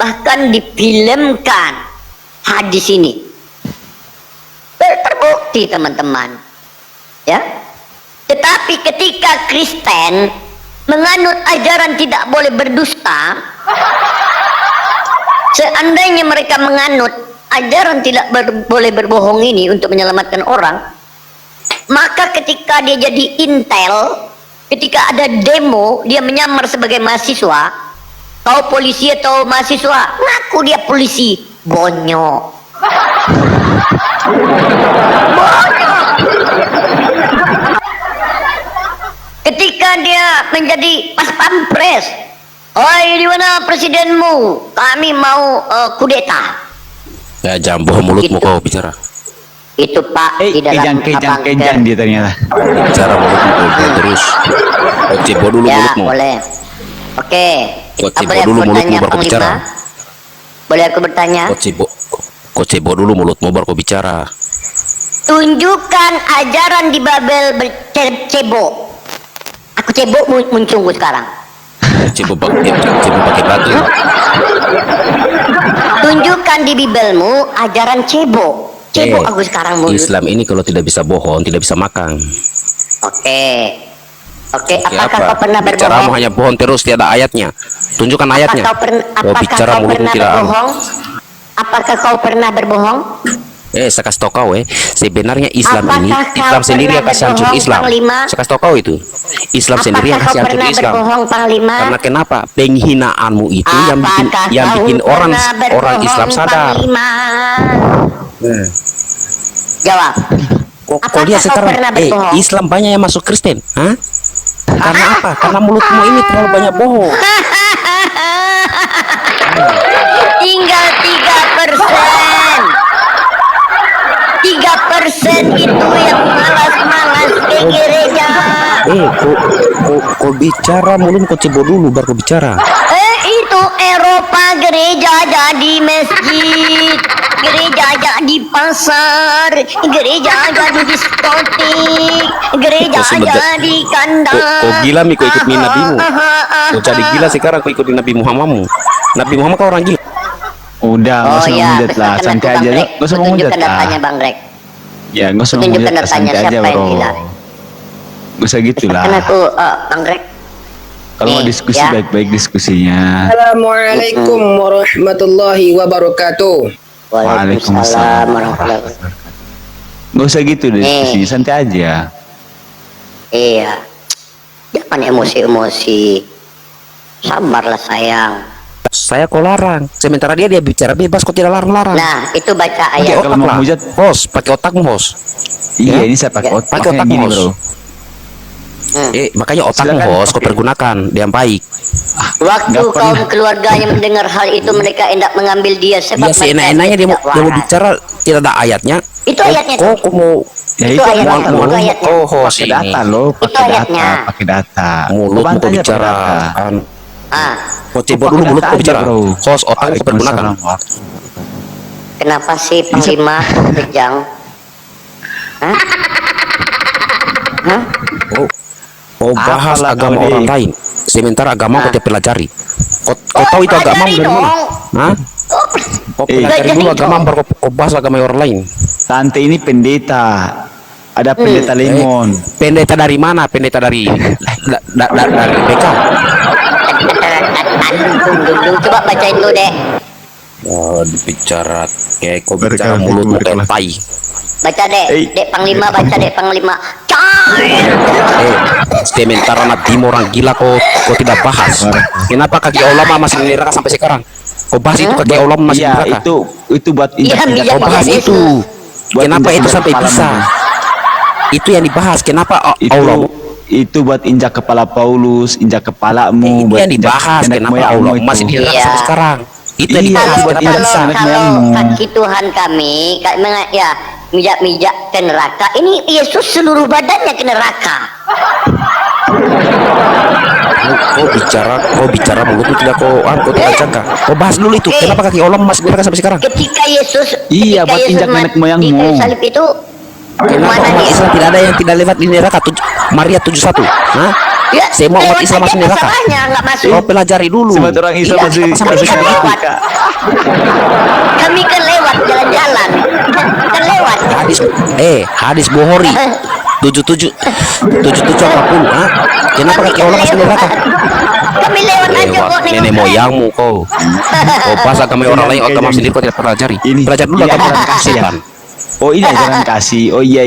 bahkan difilmkan hadis ini. Terbukti, teman-teman. Ya. Tetapi ketika Kristen menganut ajaran tidak boleh berdusta, seandainya mereka menganut ajaran tidak boleh berbohong ini untuk menyelamatkan orang, maka ketika dia jadi intel, ketika ada demo, dia menyamar sebagai mahasiswa, kau polisi atau mahasiswa, ngaku dia polisi, bonyok. Ketika dia menjadi pas pampres, oi di mana presidenmu? Kami mau kudeta. Ya, jangan bohong mulutmu kau bicara. Itu Pak di dalam Kejang dia ternyata. Bicara mulutmu kau terus. Kau cebok dulu ya, mulutmu. Boleh. Oke. Kau cebok dulu mulutmu baru kau bicara. Boleh aku bertanya? Kau cebok dulu mulutmu baru kau bicara. Tunjukkan ajaran di Babel bercebok. Aku cebok muncungku sekarang. Cebok pakai batu. Tunjukkan di Bibelmu ajaran cebok. Cebok aku sekarang mulut. Islam ini kalau tidak bisa bohong, tidak bisa makan. Oke, apakah kau pernah berbohong? Bicaramu hanya bohong terus, tiada ayatnya. Tunjukkan ayatnya. Apakah kau pernah berbohong? Apakah kau pernah berbohong? Saya kasih tau kau sebenarnya Islam ini, Apakah Islam kau sendiri yang pernah kasih hancur berbohong, Islam. Panglima? Saya kasih tau kau itu. Islam sendiri yang kasih hancur Islam. Berbohong, Panglima? Karena kenapa? Penghinaanmu itu yang bikin orang Islam sadar. Jawab. Kau lihat sekarang, Islam banyak yang masuk Kristen, hah? Karena apa? Karena mulutmu ini terlalu banyak bohong. Tinggal 3%. 3% itu yang malas-malas ke gereja. Kau bicara mulut, kau cebok dulu baru kau bicara. Itu Eropa gereja jadi masjid, gereja jadi pasar, gereja jadi diskotik, gereja jadi kandang. Kau gila mi, kau ikutin nabimu. Kau jadi gila sekarang kau ikutin Nabi Muhammadmu. Nabi Muhammad kau orang gila. Udah, nggak usah menghujat lah, santai aja. Nggak usah menghujat lah. Datanya Bang Rek. Ya, nggak usah menghujat lah, santai aja bro. Nggak usah gitu lah. Kan aku Bang Rek. Kalau mau diskusi baik-baik diskusinya. Assalamualaikum warahmatullahi wabarakatuh. Waalaikumsalam warahmatullahi wabarakatuh. Nggak usah gitu diskusinya, santai aja. Iya. Jangan emosi-emosi. Sabarlah sayang. Saya kau larang, sementara dia bicara bebas, kau tidak larang-larang. Nah, itu baca ayat. Kalau mau hujat, bos, pakai otakmu, bos. Iya, ini saya pakai otak. Pakai otakmu, bos. Makanya otakmu, bos, kau pergunakan yang baik. Waktu kaum keluarganya mendengar hal itu, mereka hendak mengambil dia sebab dia seenak-enaknya dia mau bicara tidak ada ayatnya. Itu ayatnya tuh. Kok mau Ya Itu itu ayatnya, mau itu ayatnya. pakai data lo, Itu pakai ayatnya. data, pakai data. mulut Bantah mau aja bicara? pakai data. Ah, Kau cebok dulu mulut kau bicara. Host otak kau pergunakan. kenapa sih Panglima kok kejang? Hah? Hah? Kau bahas Apalah agama kau orang ini? lain, sementara agama kau tidak pelajari. Kau tahu itu agama pelajari dari mana? dong. Hah? Kau pelajari Pelajari dulu agama dong. baru kau bahas agama orang lain. Tante ini pendeta. Ada pendeta lemon. Pendeta dari mana? Pendeta dari dari BK. Dung, coba bacain dulu deh. Oh, bicara kayak kau bicara mulut mau kayak tai. Baca deh, Dek Panglima, baca Dek Panglima. Sementara Nadiem orang gila kau tidak bahas. Kenapa kaki ulama masih di neraka sampai sekarang? Kau bahas itu kaki ulama masih di Iya, neraka. itu buat Iya, injak-injak. iya, Kau bahas iya, itu. Buat Kenapa itu injak-injak sampai kepala bisa? Muhammad. Itu yang dibahas. Kenapa itu Allah? itu buat injak kepala Paulus, injak kepalamu, Itu buat yang dibahas. injak Kenapa moyangmu Allah itu. masih di neraka Iya. sampai sekarang? Itu yang Iya, dibahas. buat Kenapa injak bisa? Kalau moyangmu. kaki Tuhan kami, ya mijak-mijak ke neraka. Ini Yesus seluruh badannya ke neraka. Kau bicara mulutmu tidak kau tidak jaga. Kau bahas dulu itu. Kenapa kaki Allah masih di neraka sampai sekarang? Ketika Yesus, Iya, ketika buat Yesus injak nenek mati moyangmu. di kayu salib itu, Kenapa mana umat dia? Islam tidak ada yang tidak lewat di neraka? Maria 71. Hah? Ya, Semua umat lewat Islam aja masuk neraka. masalahnya, nggak masuk. Kau pelajari dulu. Sebab orang Islam Iya, masih kami masih kan kena lewat. Kak. Kami kan lewat jalan-jalan, kan lewat. Hadis Bukhari 77 apapun. Hah? Kenapa kaki Allah masuk neraka? Kami lewat aja kok Lewat nengok. nenek moyangmu kau. Kau pas agama orang lain, agama sendiri kau tidak pelajari. Ini. Belajar dulu Iya, agama jalan kasih ya. setan. Oh ini jalan kasih. Oh iya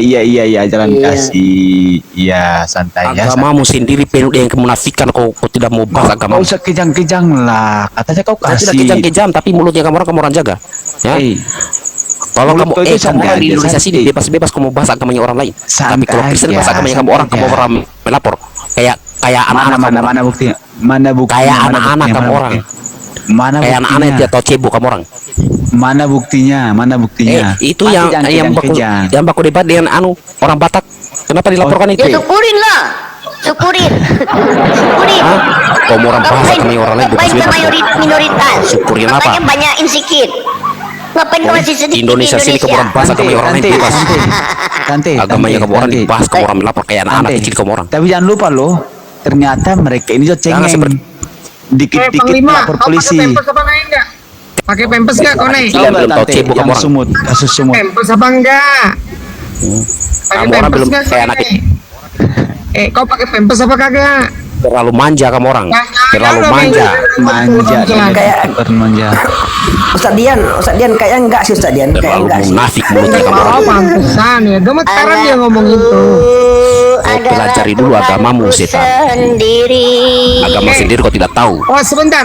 jalan kasih. Iya santai ya. Agamamu sendiri penuh dengan kemunafikan. Kau tidak mau bahas agama. Kau usah kejang-kejang lah. Katanya kau Saya kasih. tidak kejam-kejam, tapi mulutnya kamu orang jaga. Ya. Kalau Mulut kamu kau itu kamu santai orang di aja, Indonesia sini santai. bebas-bebas kamu bahas agamanya orang lain. Tapi Santai kalau Kristen aja, bahas agamanya kamu orang, santai kamu aja. orang melapor. Kayak anak-anak kamu orang. mana buktinya? Mana buktinya? Kayak Mana anak-anak buktinya? kamu Mana orang. buktinya? Mana Kayak anak-anak yang buktinya? tidak tahu cebok kamu orang. Mana buktinya? Mana buktinya? Itu Pasti yang jangan baku kejang-kejang. yang baku debat dengan orang Batak. Kenapa dilaporkan itu? Ya syukurin lah, syukurin. Hah? Kau mau orang bahas agamanya orang lain Ngapain ke bebas-bebas. minoritas? Syukurin apa? Makanya banyakin sikit. Ngapain kau masih sedikit Indonesia sini kamu orang bahas agamanya orang lain bebas. Agamanya kamu orang dibahas kamu orang melapor kayak anak-anak kecil kamu orang. Tapi jangan lupa loh, ternyata mereka ini tuh Jangan cengeng. seperti- Dikit-dikit Panglima, lapor kau polisi. pakai pempes apa naik enggak? Pakai pempes enggak kau naik? Iya, Coba belum tahu tante, cebok yang kamu orang. sumut, kasus sumut. Pempes apa enggak? Pakai Kamu orang pempes belum enggak, kayak kau anak naik? Kau pakai pempes apa kagak? terlalu manja kamu orang. Terlalu Jangan, manja. Manja, Kayak manja. Ustaz Dian kayaknya enggak sih Ustaz Dian, kayak Terlalu enggak sih. munafik mulutnya kamu orang. oh pantesan ya. Gemetaran dia ngomong itu. Pelajari dulu agamamu, setan. Sendiri. Agama sendiri kau tidak tahu. Oh sebentar.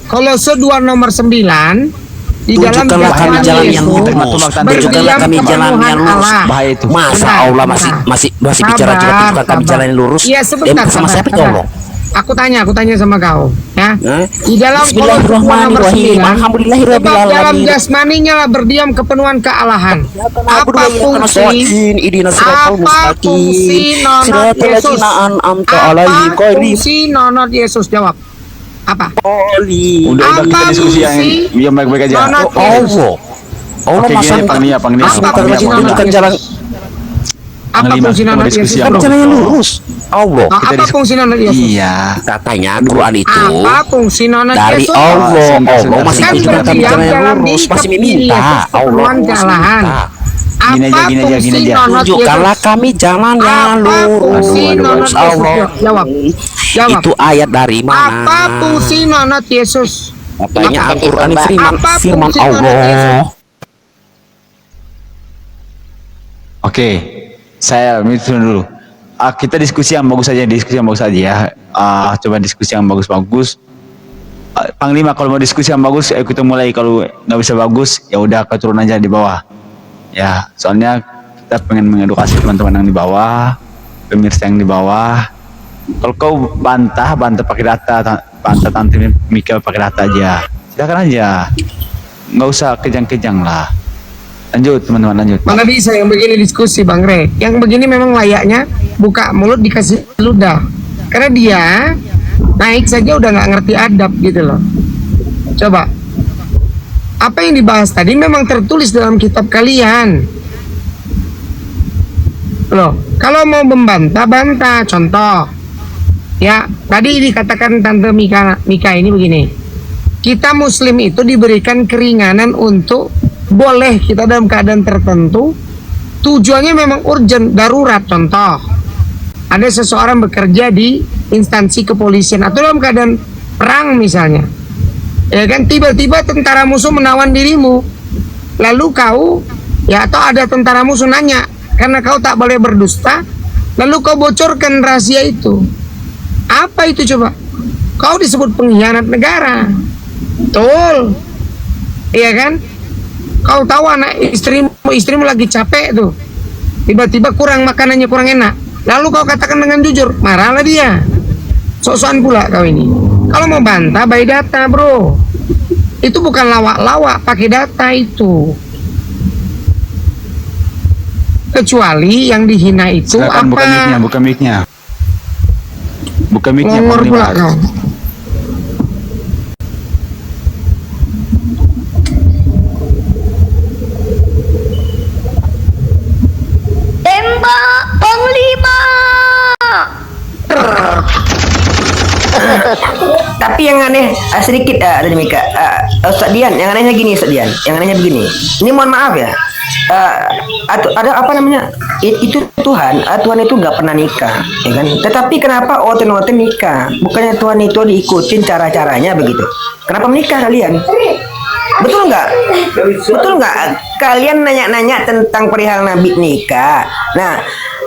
Kolose 2 nomor 9 di dalam Tunjukkanlah kami jasmani jalan yang Yesus, lurus. Berdiam Tunjukkanlah kami jalan yang kepenuhan lurus. Allah. Bahaya itu. Masa Sebentar, Allah sebentar. masih bicara juga tunjukkan kami jalan yang lurus. Iya sebentar. Sama siapa itu Allah? Aku tanya sama kau, ya. Hah? Di dalam Kolose 2 nomor 9, Bismillahirrahmanirrahim. Alhamdulillahirabbil sebab dalam alamin. jasmaninya lah berdiam kepenuhan kealahan. Apa fungsi? Apa fungsi nonot Yesus? Apa fungsi nonot Yesus? Jawab. Apa? Udah Apa kita diskusi yang baik-baik aja. nonot Allah. Yesus? Allah Oke, masa gini Panglima. tunjukkan jalan Apa Panglima, fungsi kita nonot diskusi Yesus? yang jalan yang lurus. Allah. Apa fungsi nonot Yesus? Iya. Katanya Quran itu Apa fungsi nonot dari Yesus? Allah. Sebentar, Allah masih Kan tunjukkan kami berdiam jalan yang dalam lurus. diri Masih diri meminta. Yesus Allah kepenuhan masih kealahan. minta. Gini aja, Apa gini aja, gini fungsi aja. nonot Tunjukkanlah Yesus? kami jalan yang Apa fungsi lurus. nonot Yesus? Allah. Jawab. Jawab. Itu ayat dari mana? Apa fungsi nonot Yesus? Katanya Al-Quran Apa firman fungsi Allah. nonot Oke, saya itu dulu. Kita diskusi yang bagus saja, ya. Coba diskusi yang bagus-bagus. Panglima kalau mau diskusi yang bagus, ayo kita mulai. Kalau nggak bisa bagus, ya udah kau turun aja di bawah. Ya, soalnya kita pengen mengedukasi teman-teman yang di bawah, pemirsa yang di bawah. Kalau kau bantah pakai data, bantah Tante Mikel pakai data aja. Silakan aja, nggak usah kejang-kejang lah. Lanjut teman-teman, lanjut. Mana bisa yang begini diskusi Bang Re. Yang begini memang layaknya buka mulut dikasih ludah. Karena dia naik saja udah nggak ngerti adab gitu loh. Coba, apa yang dibahas tadi memang tertulis dalam kitab kalian. Loh, kalau mau membantah, bantah. Contoh, ya tadi dikatakan Tante Mika ini begini. Kita Muslim itu diberikan keringanan untuk boleh kita dalam keadaan tertentu, tujuannya memang urgent, darurat. Contoh, ada seseorang bekerja di instansi kepolisian atau dalam keadaan perang misalnya, ya kan, tiba-tiba tentara musuh menawan dirimu, lalu kau, ya, atau ada tentara musuh nanya, karena kau tak boleh berdusta, lalu kau bocorkan rahasia itu. Apa itu coba? Kau disebut pengkhianat negara. Betul, iya kan? Kau tahu anak istrimu lagi capek tuh, tiba-tiba kurang makanannya, kurang enak, lalu kau katakan dengan jujur, marahlah dia. Sok-sokan pula kau ini. Kalau mau bantah, by data bro. Itu bukan lawak-lawak, pakai data itu. Kecuali yang dihina itu Silakan, apa? buka mic-nya. Buka mic-nya. Ngomor pula kau. Tembak Panglima. Tapi yang aneh sedikit tadi Mika, Ustaz Dian, yang anehnya gini Ustaz Dian, yang anehnya begini. Ini mohon maaf ya, ada apa namanya? Itu Tuhan, Tuhan itu nggak pernah nikah, ya kan? Tetapi kenapa oten-oten nikah? Bukannya Tuhan itu diikutin cara-caranya begitu? Kenapa menikah kalian? Betul nggak? Betul nggak? Kalian nanya-nanya tentang perihal Nabi nikah. Nah,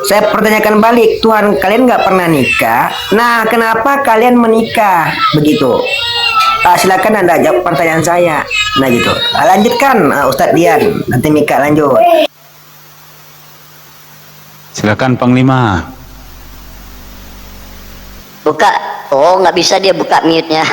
saya pertanyakan balik, Tuhan kalian nggak pernah nikah. Nah, kenapa kalian menikah begitu? Silakan Anda jawab pertanyaan saya. Nah gitu. Lanjutkan Ustadz Dian. Nanti Mika lanjut. Silakan Panglima. Buka. Oh, nggak bisa dia buka mute-nya.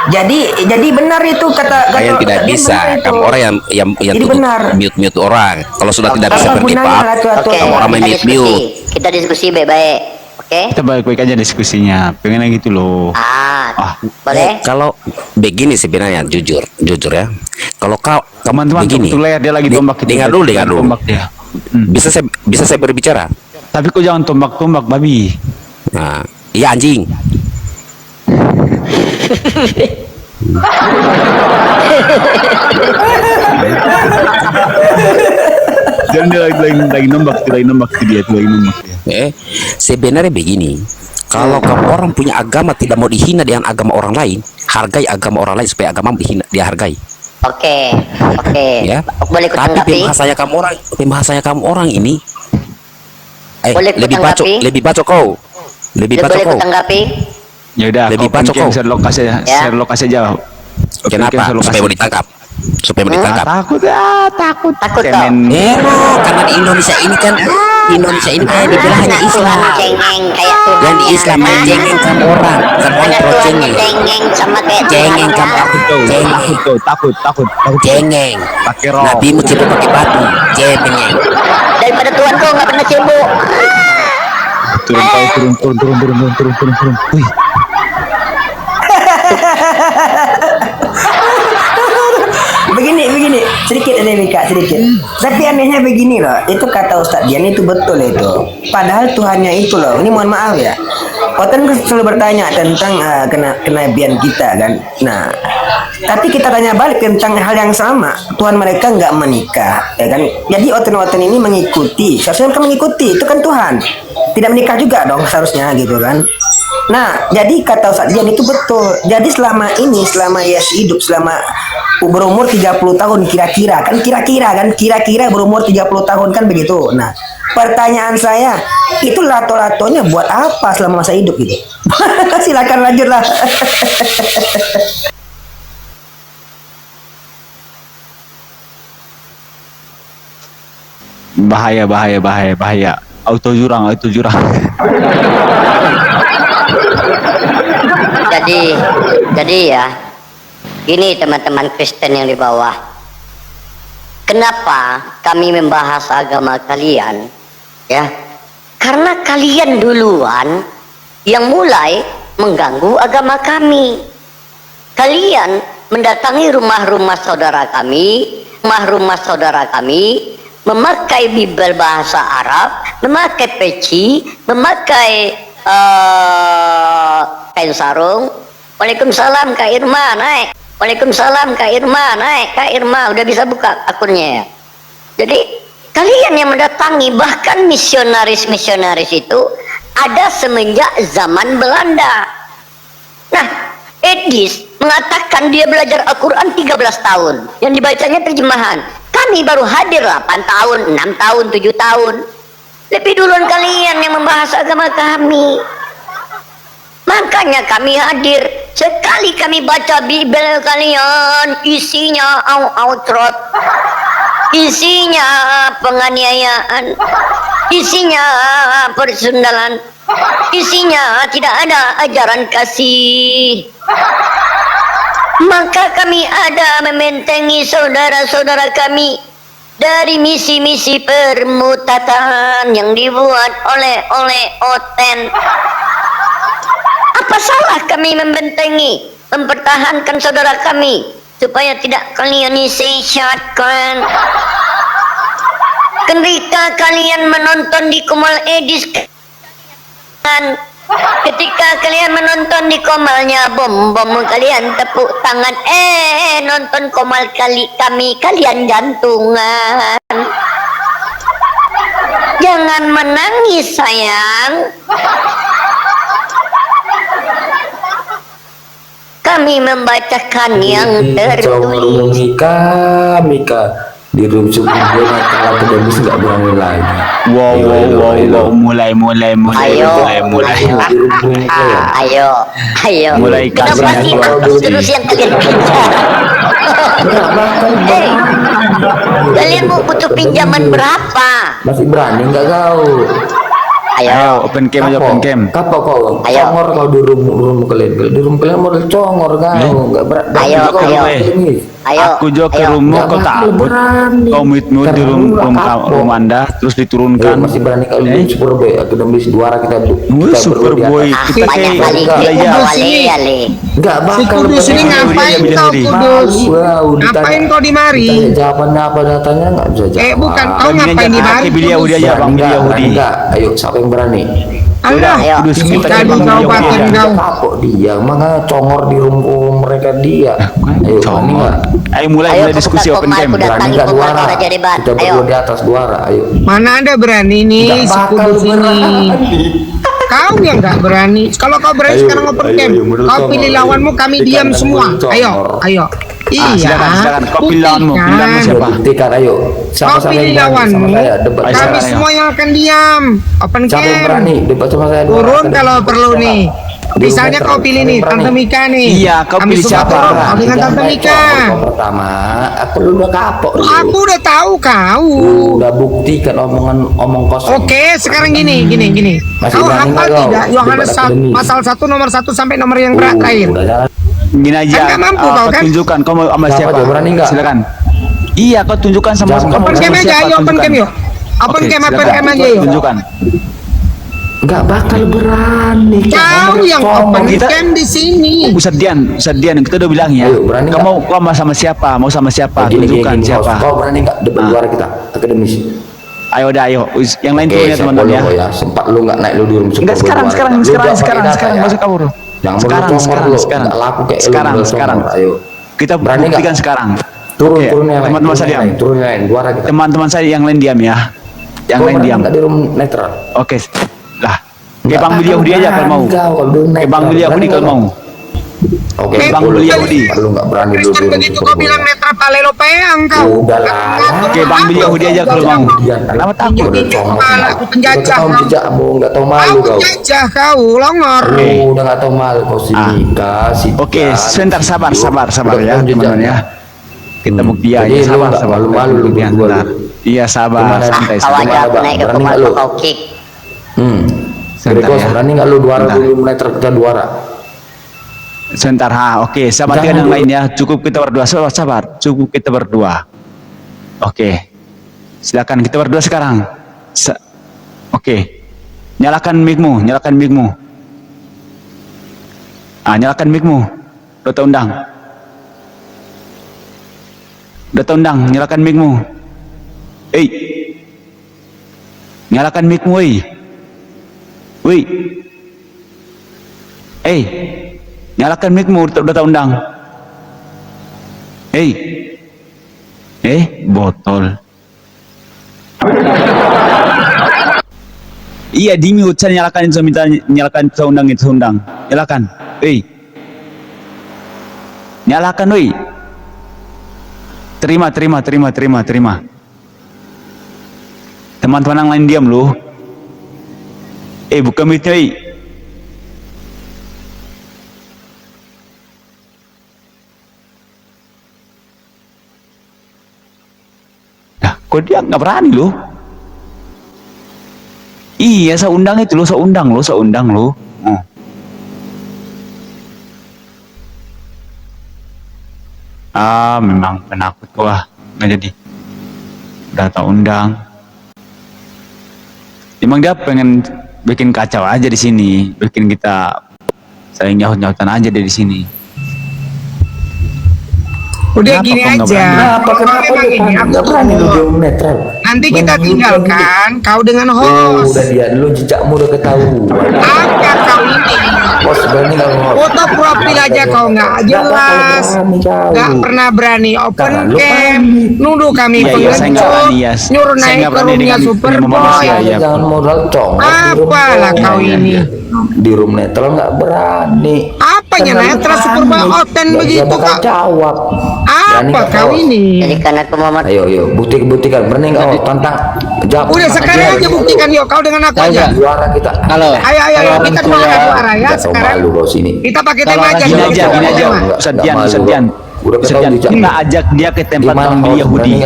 Jadi benar itu kata Kalian tidak bisa, kamu orang yang tutup mute orang. Kalau sudah tidak bisa berdebat, kamu orang main mute. Kita diskusi baik-baik. Oke. Kita baik-baik aja diskusinya. Pengen gitu loh. Boleh. Kalau begini sebenarnya jujur ya. Kalau kau teman-teman begini, dia lagi tombak. Dengar dulu. Tombak dia. Bisa saya berbicara. Tapi kau jangan tombak babi. Nah, iya anjing. Jangan dia lagi nombak dia. Sebenarnya begini, kalau kamu orang punya agama tidak mau dihina dengan agama orang lain, hargai agama orang lain supaya agama dihargai. Oke. Ya. Boleh Tapi pembahasannya kamu orang ini, lebih bacot kau. Ya udah, lebih bacot kau. Share lokasi aja. Kenapa? Supaya mau ditangkap. Takut. Karena di Indonesia ini kan dibilang hanya Islam. Cengeng kayak tuh. Yang di Islam main cengeng sama orang pro cengeng. Cengeng sama kayak Cengeng kamu takut. Cengeng. Pakai roh. Nabi mu cebok pakai batu. Cengeng. Daripada Tuhan kau nggak pernah cebok. Turun. Wih. Begini, sedikit ini Mika, sedikit. Tapi anehnya begini loh, itu kata Ustadz Dian itu betul itu. Padahal Tuhannya itu loh, ini mohon maaf ya. Oten selalu bertanya tentang kenabian kita kan. Nah, tapi kita tanya balik tentang hal yang sama. Tuhan mereka nggak menikah, ya kan? Jadi oten ini mengikuti, seharusnya mereka mengikuti, itu kan Tuhan. Tidak menikah juga dong seharusnya gitu kan. Nah, jadi kata Ustadz Dian itu betul. Jadi selama Yesus hidup, selama berumur 30 tahun kira-kira berumur 30 tahun kan begitu. Nah, pertanyaan saya, itu lato-latonya buat apa selama masa hidup gitu? Silakan lanjutlah. Bahaya. Auto jurang. Jadi ya, ini teman-teman Kristen yang di bawah. Kenapa kami membahas agama kalian? Ya, karena kalian duluan yang mulai mengganggu agama kami. Kalian mendatangi rumah-rumah saudara kami, memakai Bible bahasa Arab, memakai peci, memakai kain sarung. Waalaikumsalam Kak Irma, naik. Waalaikumsalam Kak Irma, naik. Kak Irma udah bisa buka akunnya ya. Jadi kalian yang mendatangi, bahkan misionaris itu ada semenjak zaman Belanda. Nah, Edis mengatakan dia belajar Al-Quran 13 tahun, yang dibacanya terjemahan. Kami baru hadir 8 tahun, 6 tahun, 7 tahun. Lebih duluan kalian yang membahas agama kami. Makanya kami hadir. Sekali kami baca Bible kalian, isinya outrot, isinya penganiayaan, isinya persundalan, isinya tidak ada ajaran kasih. Maka kami ada membentengi saudara-saudara kami dari misi-misi permutatan yang dibuat oleh Oten. Apa salah kami membentengi, mempertahankan saudara kami supaya tidak kalian disesatkan? Ketika kalian menonton di Komal Edis, ketika kalian menonton di Komalnya bom kalian tepuk tangan, nonton Komal kami kalian jantungan. Jangan menangis sayang. Kami membacakan yang tertulis. Mika di room subuh gue kalau kedemis nggak berani lagi. Wow, mulai. Ayo. Mulai Kenapa sih terus yang kalian kejar? Kalian mau butuh pinjaman berapa? Masih berani nggak kau? Ayo, open cam aja, open cam. Kapok kau? Ayo. Congor kau di room kalian. Di room kalian model congor kau. Nggak berani. Ayo. Aku juga ke rumah kau takut. Kau mute di room Anda terus diturunkan. Masih berani kau di Super Boy. Aku udah beli juara kita. Super Boy. Kita Banyak kali Ali. Nggak bakal. Kudus ini ngapain kau Kudus? Ngapain kau di mari? Jawabannya apa datanya nggak bisa jawab. Bukan kau ngapain di mari? Beliau dia aja bang, beliau Enggak. Ayo siapa yang berani? Ayo. Kudus kita Tadi kau batin kau. Kapok dia, makanya congor di room mereka dia. Ayo berani nggak? Ayo mulai diskusi open cam. Berani nggak duara? Kita berdua di atas duara. Ayo. Mana ada berani nih si Kudus ini? Kau yang nggak berani. Kalau kau berani sekarang open cam. Kau pilih lawanmu, kami diam semua. Ayo. Iya. Silakan. Kau pilih lawanmu siapa? Buktikan, ayo. Kau pilih lawanmu. Debat Kami semua yang akan diam. Open cam. Siapa yang berani? Debat sama saya. Turun kalau perlu nih. Misalnya kau pilih nih Tante Mika nih. Iya, kau pilih siapa? Kau dengan Tante Mika. Pertama, aku udah kapok. Aku udah tahu kau. Udah buktikan omong kosong. Oke, sekarang gini. Masih Kau berani hafal nggak kau? tidak Yohanes Debat akademis. pasal 1 nomor 1 sampai nomor yang terakhir? Gini aja. Kan nggak mampu kau kan? Tunjukkan kau mau sama siapa? Berani nggak? Silakan. Iya, kau tunjukkan sama Open cam aja, ayo open cam yuk. Open cam aja yuk. Tunjukkan. Nggak bakal berani. Kau yang open cam di sini. Ustaz Dian, kita udah bilang ya. Ayo, berani Kau mau sama siapa? Mau sama siapa? Tunjukkan siapa. Kau berani nggak debat luar kita akademis? Ayo. Yang lain turun ya teman-teman ya. Sempat lu nggak naik lu di room. Enggak sekarang masuk kabur. Jangan Sekarang. Ayo. Kita Berani buktikan nggak? sekarang. Turun yang lain. Teman-teman saya diam. Turun yang lain. Duara kita. Teman-teman saya yang lain diam ya. Yang lain diam. Nggak di room netral. Oke. Lah. Kayak Bang Billy Yahudi aja kalau mau. Kayak Bang Billy Yahudi kalau mau. Oke, Bang Billy Yahudi. Lu nggak berani lu di room. Begitu kau bilang netral palelo peang kau. Udahlah. Kayak Bang Billy Yahudi aja kalau mau. Kenapa takut? Aku penjajah Kau kau. kamu nggak tahu malu Aku kau. penjajah kau, longor. Udah nggak tahu malu kau si Mika, si Oke, Jan. sebentar sabar ya teman-teman ya. Kita bukti aja Jadi lu nggak sabar. malu-malu lu Buktian, berdua, bentar. lu. Iya sabar, Gimana? santai. Awas aku naik ke Berani Komal nggak lu? kau kick. Sebentar Grekos, ya. berani nggak lu duara Bentar. dulu meter kita duara? Sebentar, oke, sahabat Jangan yang dulu. lain ya. Cukup kita berdua, sabar. Cukup kita berdua. Oke. Silakan kita berdua sekarang. Oke. Nyalakan mic-mu, nyalakan mic-mu. Nyalakan mic-mu. Dota undang. Dota undang, nyalakan mic-mu. Nyalakan mic-mu, nyalakan mic-mu, Dota undang. Botol. Iya, di mute, saya nyalakan itu, minta nyalakan itu undang. Nyalakan. Nyalakan, Terima. Teman-teman yang lain diam loh. Buka mute-nya, kok dia nggak berani loh? Iya, saya undang itu loh, saya undang loh. Memang penakut wah, nggak jadi. Data undang. Emang dia pengen bikin kacau aja di sini, bikin kita saling nyaut-nyautan aja di sini. Udah gini aja. Kenapa Ini aku nanti kita tinggalkan kau dengan host. Udah lihat lu jejakmu udah ketahuan. Apa kau ini? Bos berani nggak Foto profil aja kau nggak jelas, nggak pernah berani open cam, nuduh kami pengecut, nyuruh naik ke roomnya Superboy. Jangan modal cong. Apalah kau ini? Di room netral nggak berani. Apanya netral Superboy oten begitu kok? Jawab. Apa kau ini? Jadi karena aku mau Ayo, buktikan. Berani nggak kau tantang? Jawab. Udah sekarang aja buktikan yuk kau dengan aku aja. Juara kita. Ayo kita semangat juara ya sekarang. Kita pakai tema aja. Gini aja. Sedian. Kita ajak dia ke tempat Bang Yahudi.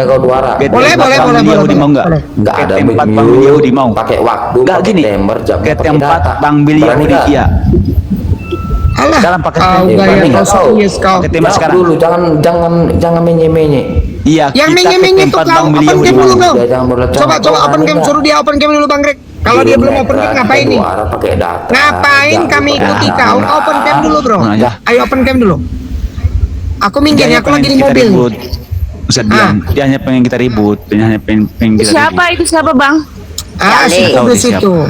Boleh. Yahudi mau nggak? Nggak ke ada tempat Bang Yahudi mau. Pakai waktu. Nggak gini. Ke tempat Bang Yahudi iya. Alah, sekarang pakai tembak sekarang. Dulu jangan menye-menye. Iya, yang menye-menye itu kau open cam dulu kau. Coba open cam, suruh dia open cam dulu Bang Greg. Kalau dia belum open cam ngapain nih? Ngapain kami ikuti kau? Open cam dulu bro. Ayo open cam dulu. Aku minggir, aku lagi di mobil. Dia hanya pengen kita ribut. Siapa itu siapa Bang? Si Kudus itu.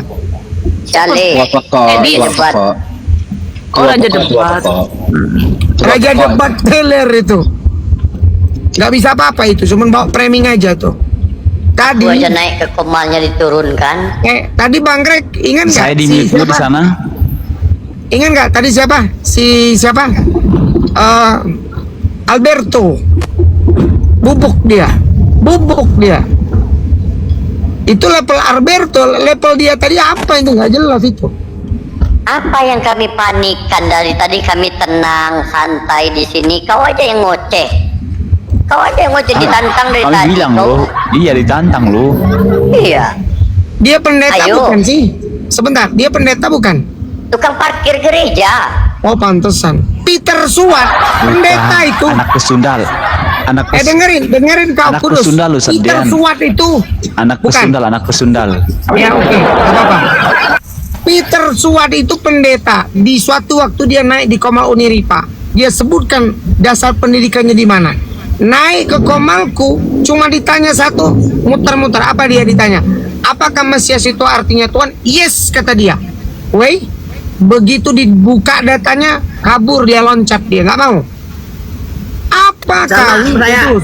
Charlie. Raja debat teler itu. Gak bisa apa-apa itu, cuma bawa framing aja tuh. Tadi aja naik ke komalnya diturunkan. Tadi Bang Greg ingat nggak? Saya di mute di sana. Ingat nggak tadi siapa? Siapa? Alberto. Bubuk dia. Itu level Alberto, level dia tadi apa itu nggak jelas itu. Apa yang kami panikkan dari tadi? Kami tenang, santai di sini. Kau aja yang ngoceh. Ditantang dari tadi. Bilang loh. Iya ditantang loh. Iya. Dia pendeta bukan sih? Sebentar, dia pendeta bukan? Tukang parkir gereja. Oh pantesan. Peter Suat, pendeta itu. Anak pesundal. Dengerin kau anak Kudus. Pesundal, Peter Suat itu. Anak pesundal. Ya oke, apa-apa. Peter Suat itu pendeta. Di suatu waktu dia naik di Komal Uniripa. Dia sebutkan dasar pendidikannya di mana. Naik ke Komalku, cuma ditanya satu, muter-muter. Apa dia ditanya? Apakah Mesias itu artinya Tuhan? Yes, kata dia. Begitu dibuka datanya, kabur dia, loncat dia, nggak mau. Apa kau itu?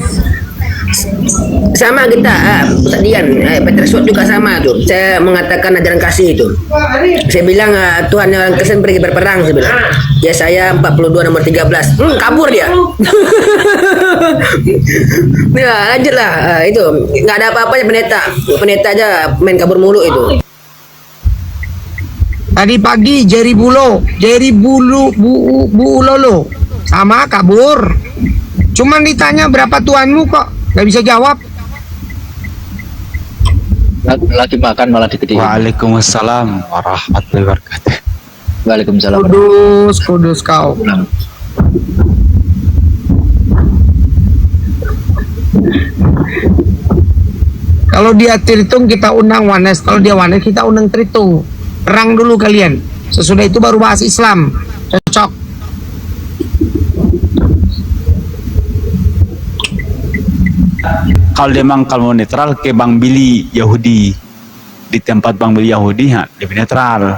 Sama kita, Ustaz Dian, Peter Suat juga sama tuh. Saya mengatakan ajaran kasih itu. Saya bilang Tuhan yang Kristen pergi berperang, saya bilang. Ya saya 42 nomor 13. Kabur dia. Ya lanjut lah, itu nggak ada apa-apanya pendeta aja main kabur mulu itu. Tadi pagi Jerry Bulolo sama kabur. Cuman ditanya berapa tuanmu kok nggak bisa jawab. Lagi makan malah digedein. Waalaikumsalam warahmatullahi wabarakatuh. Waalaikumsalam. Kudus kau. Kalau dia Tritung kita undang Wanes, kalau dia Wanes kita undang Tritung. Perang dulu kalian. Sesudah itu baru bahas Islam. Cocok. Kalau dia memang kalau netral ke Bang Billy Yahudi, di tempat Bang Billy Yahudi lebih netral.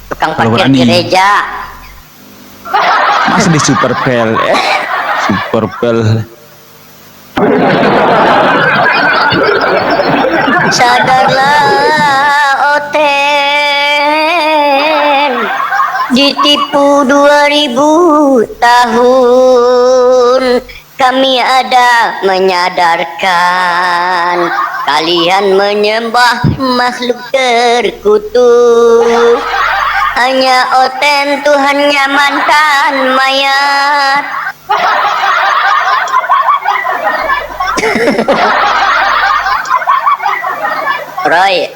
Tukang Kalau parkir berani. gereja. Masa di Superpel, Superpel. Sadarlah Oten, ditipu 2000 tahun. Kami ada menyadarkan kalian menyembah makhluk terkutuk. Hanya Oten Tuhannya mantan mayat. Roy.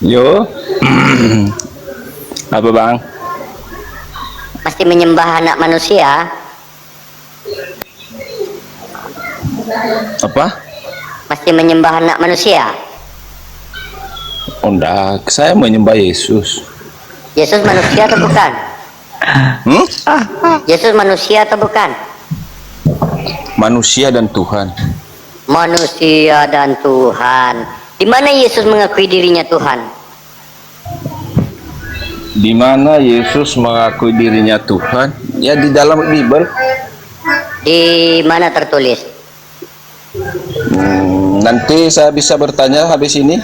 Yo. Apa bang? Pasti menyembah anak manusia. Apa? Pasti menyembah anak manusia. Oh, enggak, saya menyembah Yesus. Yesus manusia atau bukan? Yesus manusia atau bukan? Manusia dan Tuhan. Manusia dan Tuhan. Di mana Yesus mengakui dirinya Tuhan? Di mana Yesus mengakui dirinya Tuhan? Ya di dalam Bible. Di mana tertulis? Nanti saya bisa bertanya habis ini.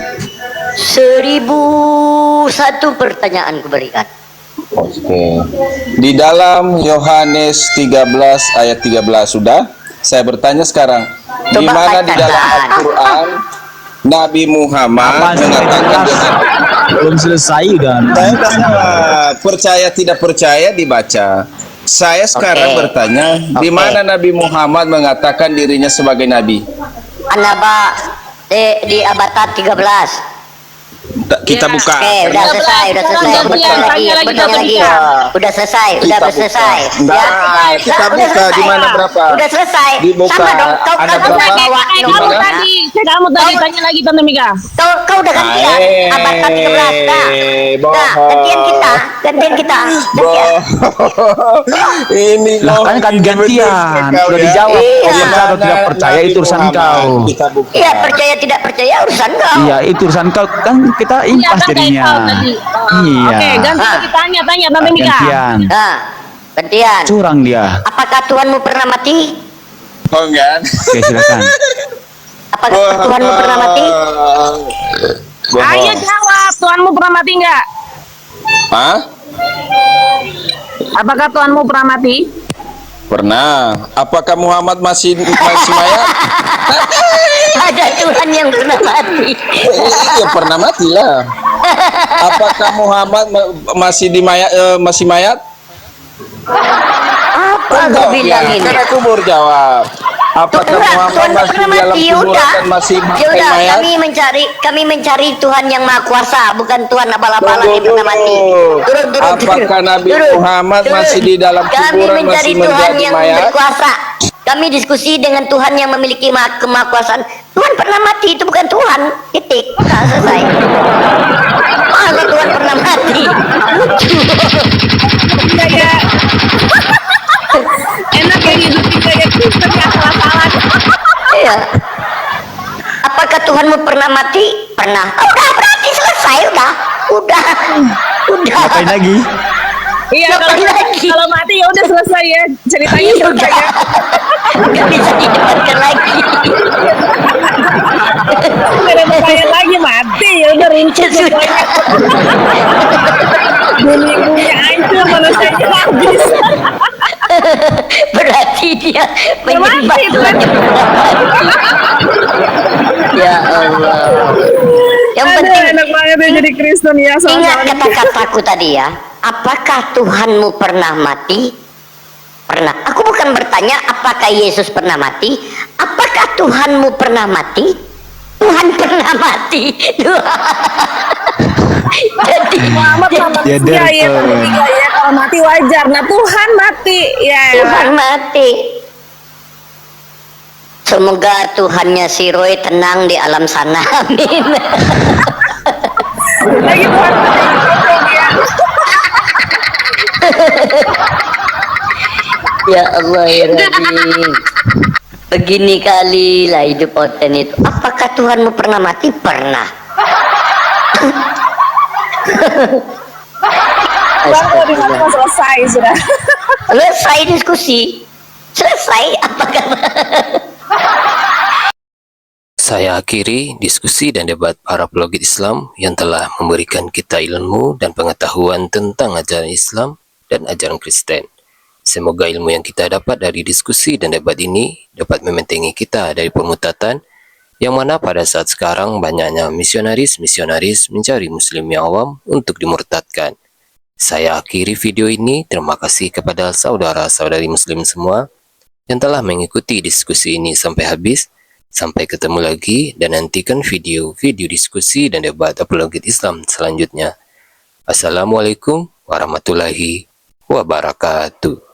1001 pertanyaan kuberikan. Oke. Di dalam Yohanes 13 ayat 13 sudah. Saya bertanya sekarang. Di mana di dalam Al-Quran Nabi Muhammad mengatakan belum selesai dan percaya tidak percaya dibaca. Saya sekarang bertanya, di mana Nabi Muhammad mengatakan dirinya sebagai nabi? Anaba di abad 13. Kita buka. Oke, udah selesai. Betul lagi. Udah selesai, udah selesai. Nah, kita buka di mana berapa? Udah selesai. Dibuka. Sama dong. Kau Ada kan berapa? bawa Kamu tadi, kamu tadi tanya lagi Tante Mika. Kau udah gantian abad 13 dah. Nah, gantian kita. Gantian. Ini lah kan gantian sudah dijawab. Kau percaya atau tidak percaya itu urusan kau. Iya, percaya tidak percaya urusan kau. Iya, itu urusan kau kan kita impas jadinya. Iya. Oke, ganti lagi tanya Tante Mika. Gantian. Nah, gantian. Curang dia. Apakah Tuhanmu pernah mati? Oh enggak. Oke, silakan. Apakah Tuhanmu pernah mati? Ayo jawab, Tuhanmu pernah mati enggak? Hah? Apakah Tuhanmu pernah mati? Pernah. Apakah Muhammad masih mayat? Ada Tuhan yang pernah mati. Iya pernah mati lah. Apakah Muhammad masih masih mayat? Apa kau bilang ini? Kan aku baru jawab. Apakah Muhammad masih di dalam kuburan dan masih mayat? Kami mencari Tuhan yang Maha Kuasa, bukan Tuhan abal-abalan yang pernah mati. Apakah Nabi Muhammad masih di dalam kuburan masih Tuhan menjadi yang mayat? berkuasa. Kami diskusi dengan Tuhan yang memiliki kemahakuasaan. Tuhan pernah mati, itu bukan Tuhan. Titik. Nah, selesai. Masa Tuhan pernah mati? Kayak enak kayak hidupin kayak Kristen yang salah-salah. Iya. Apakah Tuhanmu pernah mati? Pernah. Udah, berarti selesai. Udah. Ngapain lagi? Iya, kalau mati ya udah selesai ya ceritanya selesai ya. Nggak bisa didapatkan lagi. Nggak ada pertanyaan lagi, mati ya udah rinci semuanya. Dunia hancur, manusianya habis. Berarti dia menjadi batuan. Ya Allah. Yang penting enak banget ya jadi Kristen ya. Ingat kata-kataku tadi ya. Apakah Tuhanmu pernah mati? Pernah. Aku bukan bertanya apakah Yesus pernah mati. Apakah Tuhanmu pernah mati? Tuhan Tuhan pernah mati. Jadi Muhammad Ya, manusia ya, manusia ya, kalau mati wajar. Nah Tuhan mati ya. Tuhan mati. Semoga Tuhannya si Roy tenang di alam sana. Amin. Lagi Tuhan mati. Ya Allah ya Rabbi. Begini kali lah hidup Oten itu. Apakah Tuhanmu pernah mati? Pernah. Bang, kalau di mana selesai sudah. Selesai diskusi. Selesai. Apakah Saya akhiri diskusi dan debat para pelogit Islam yang telah memberikan kita ilmu dan pengetahuan tentang ajaran Islam dan ajaran Kristen. Semoga ilmu yang kita dapat dari diskusi dan debat ini dapat membentengi kita dari permutatan yang mana pada saat sekarang banyaknya misionaris-misionaris mencari muslim yang awam untuk dimurtadkan. Saya akhiri video ini. Terima kasih kepada saudara-saudari muslim semua yang telah mengikuti diskusi ini sampai habis. Sampai ketemu lagi dan nantikan video-video diskusi dan debat apologet Islam selanjutnya. Assalamualaikum warahmatullahi wabarakatuh.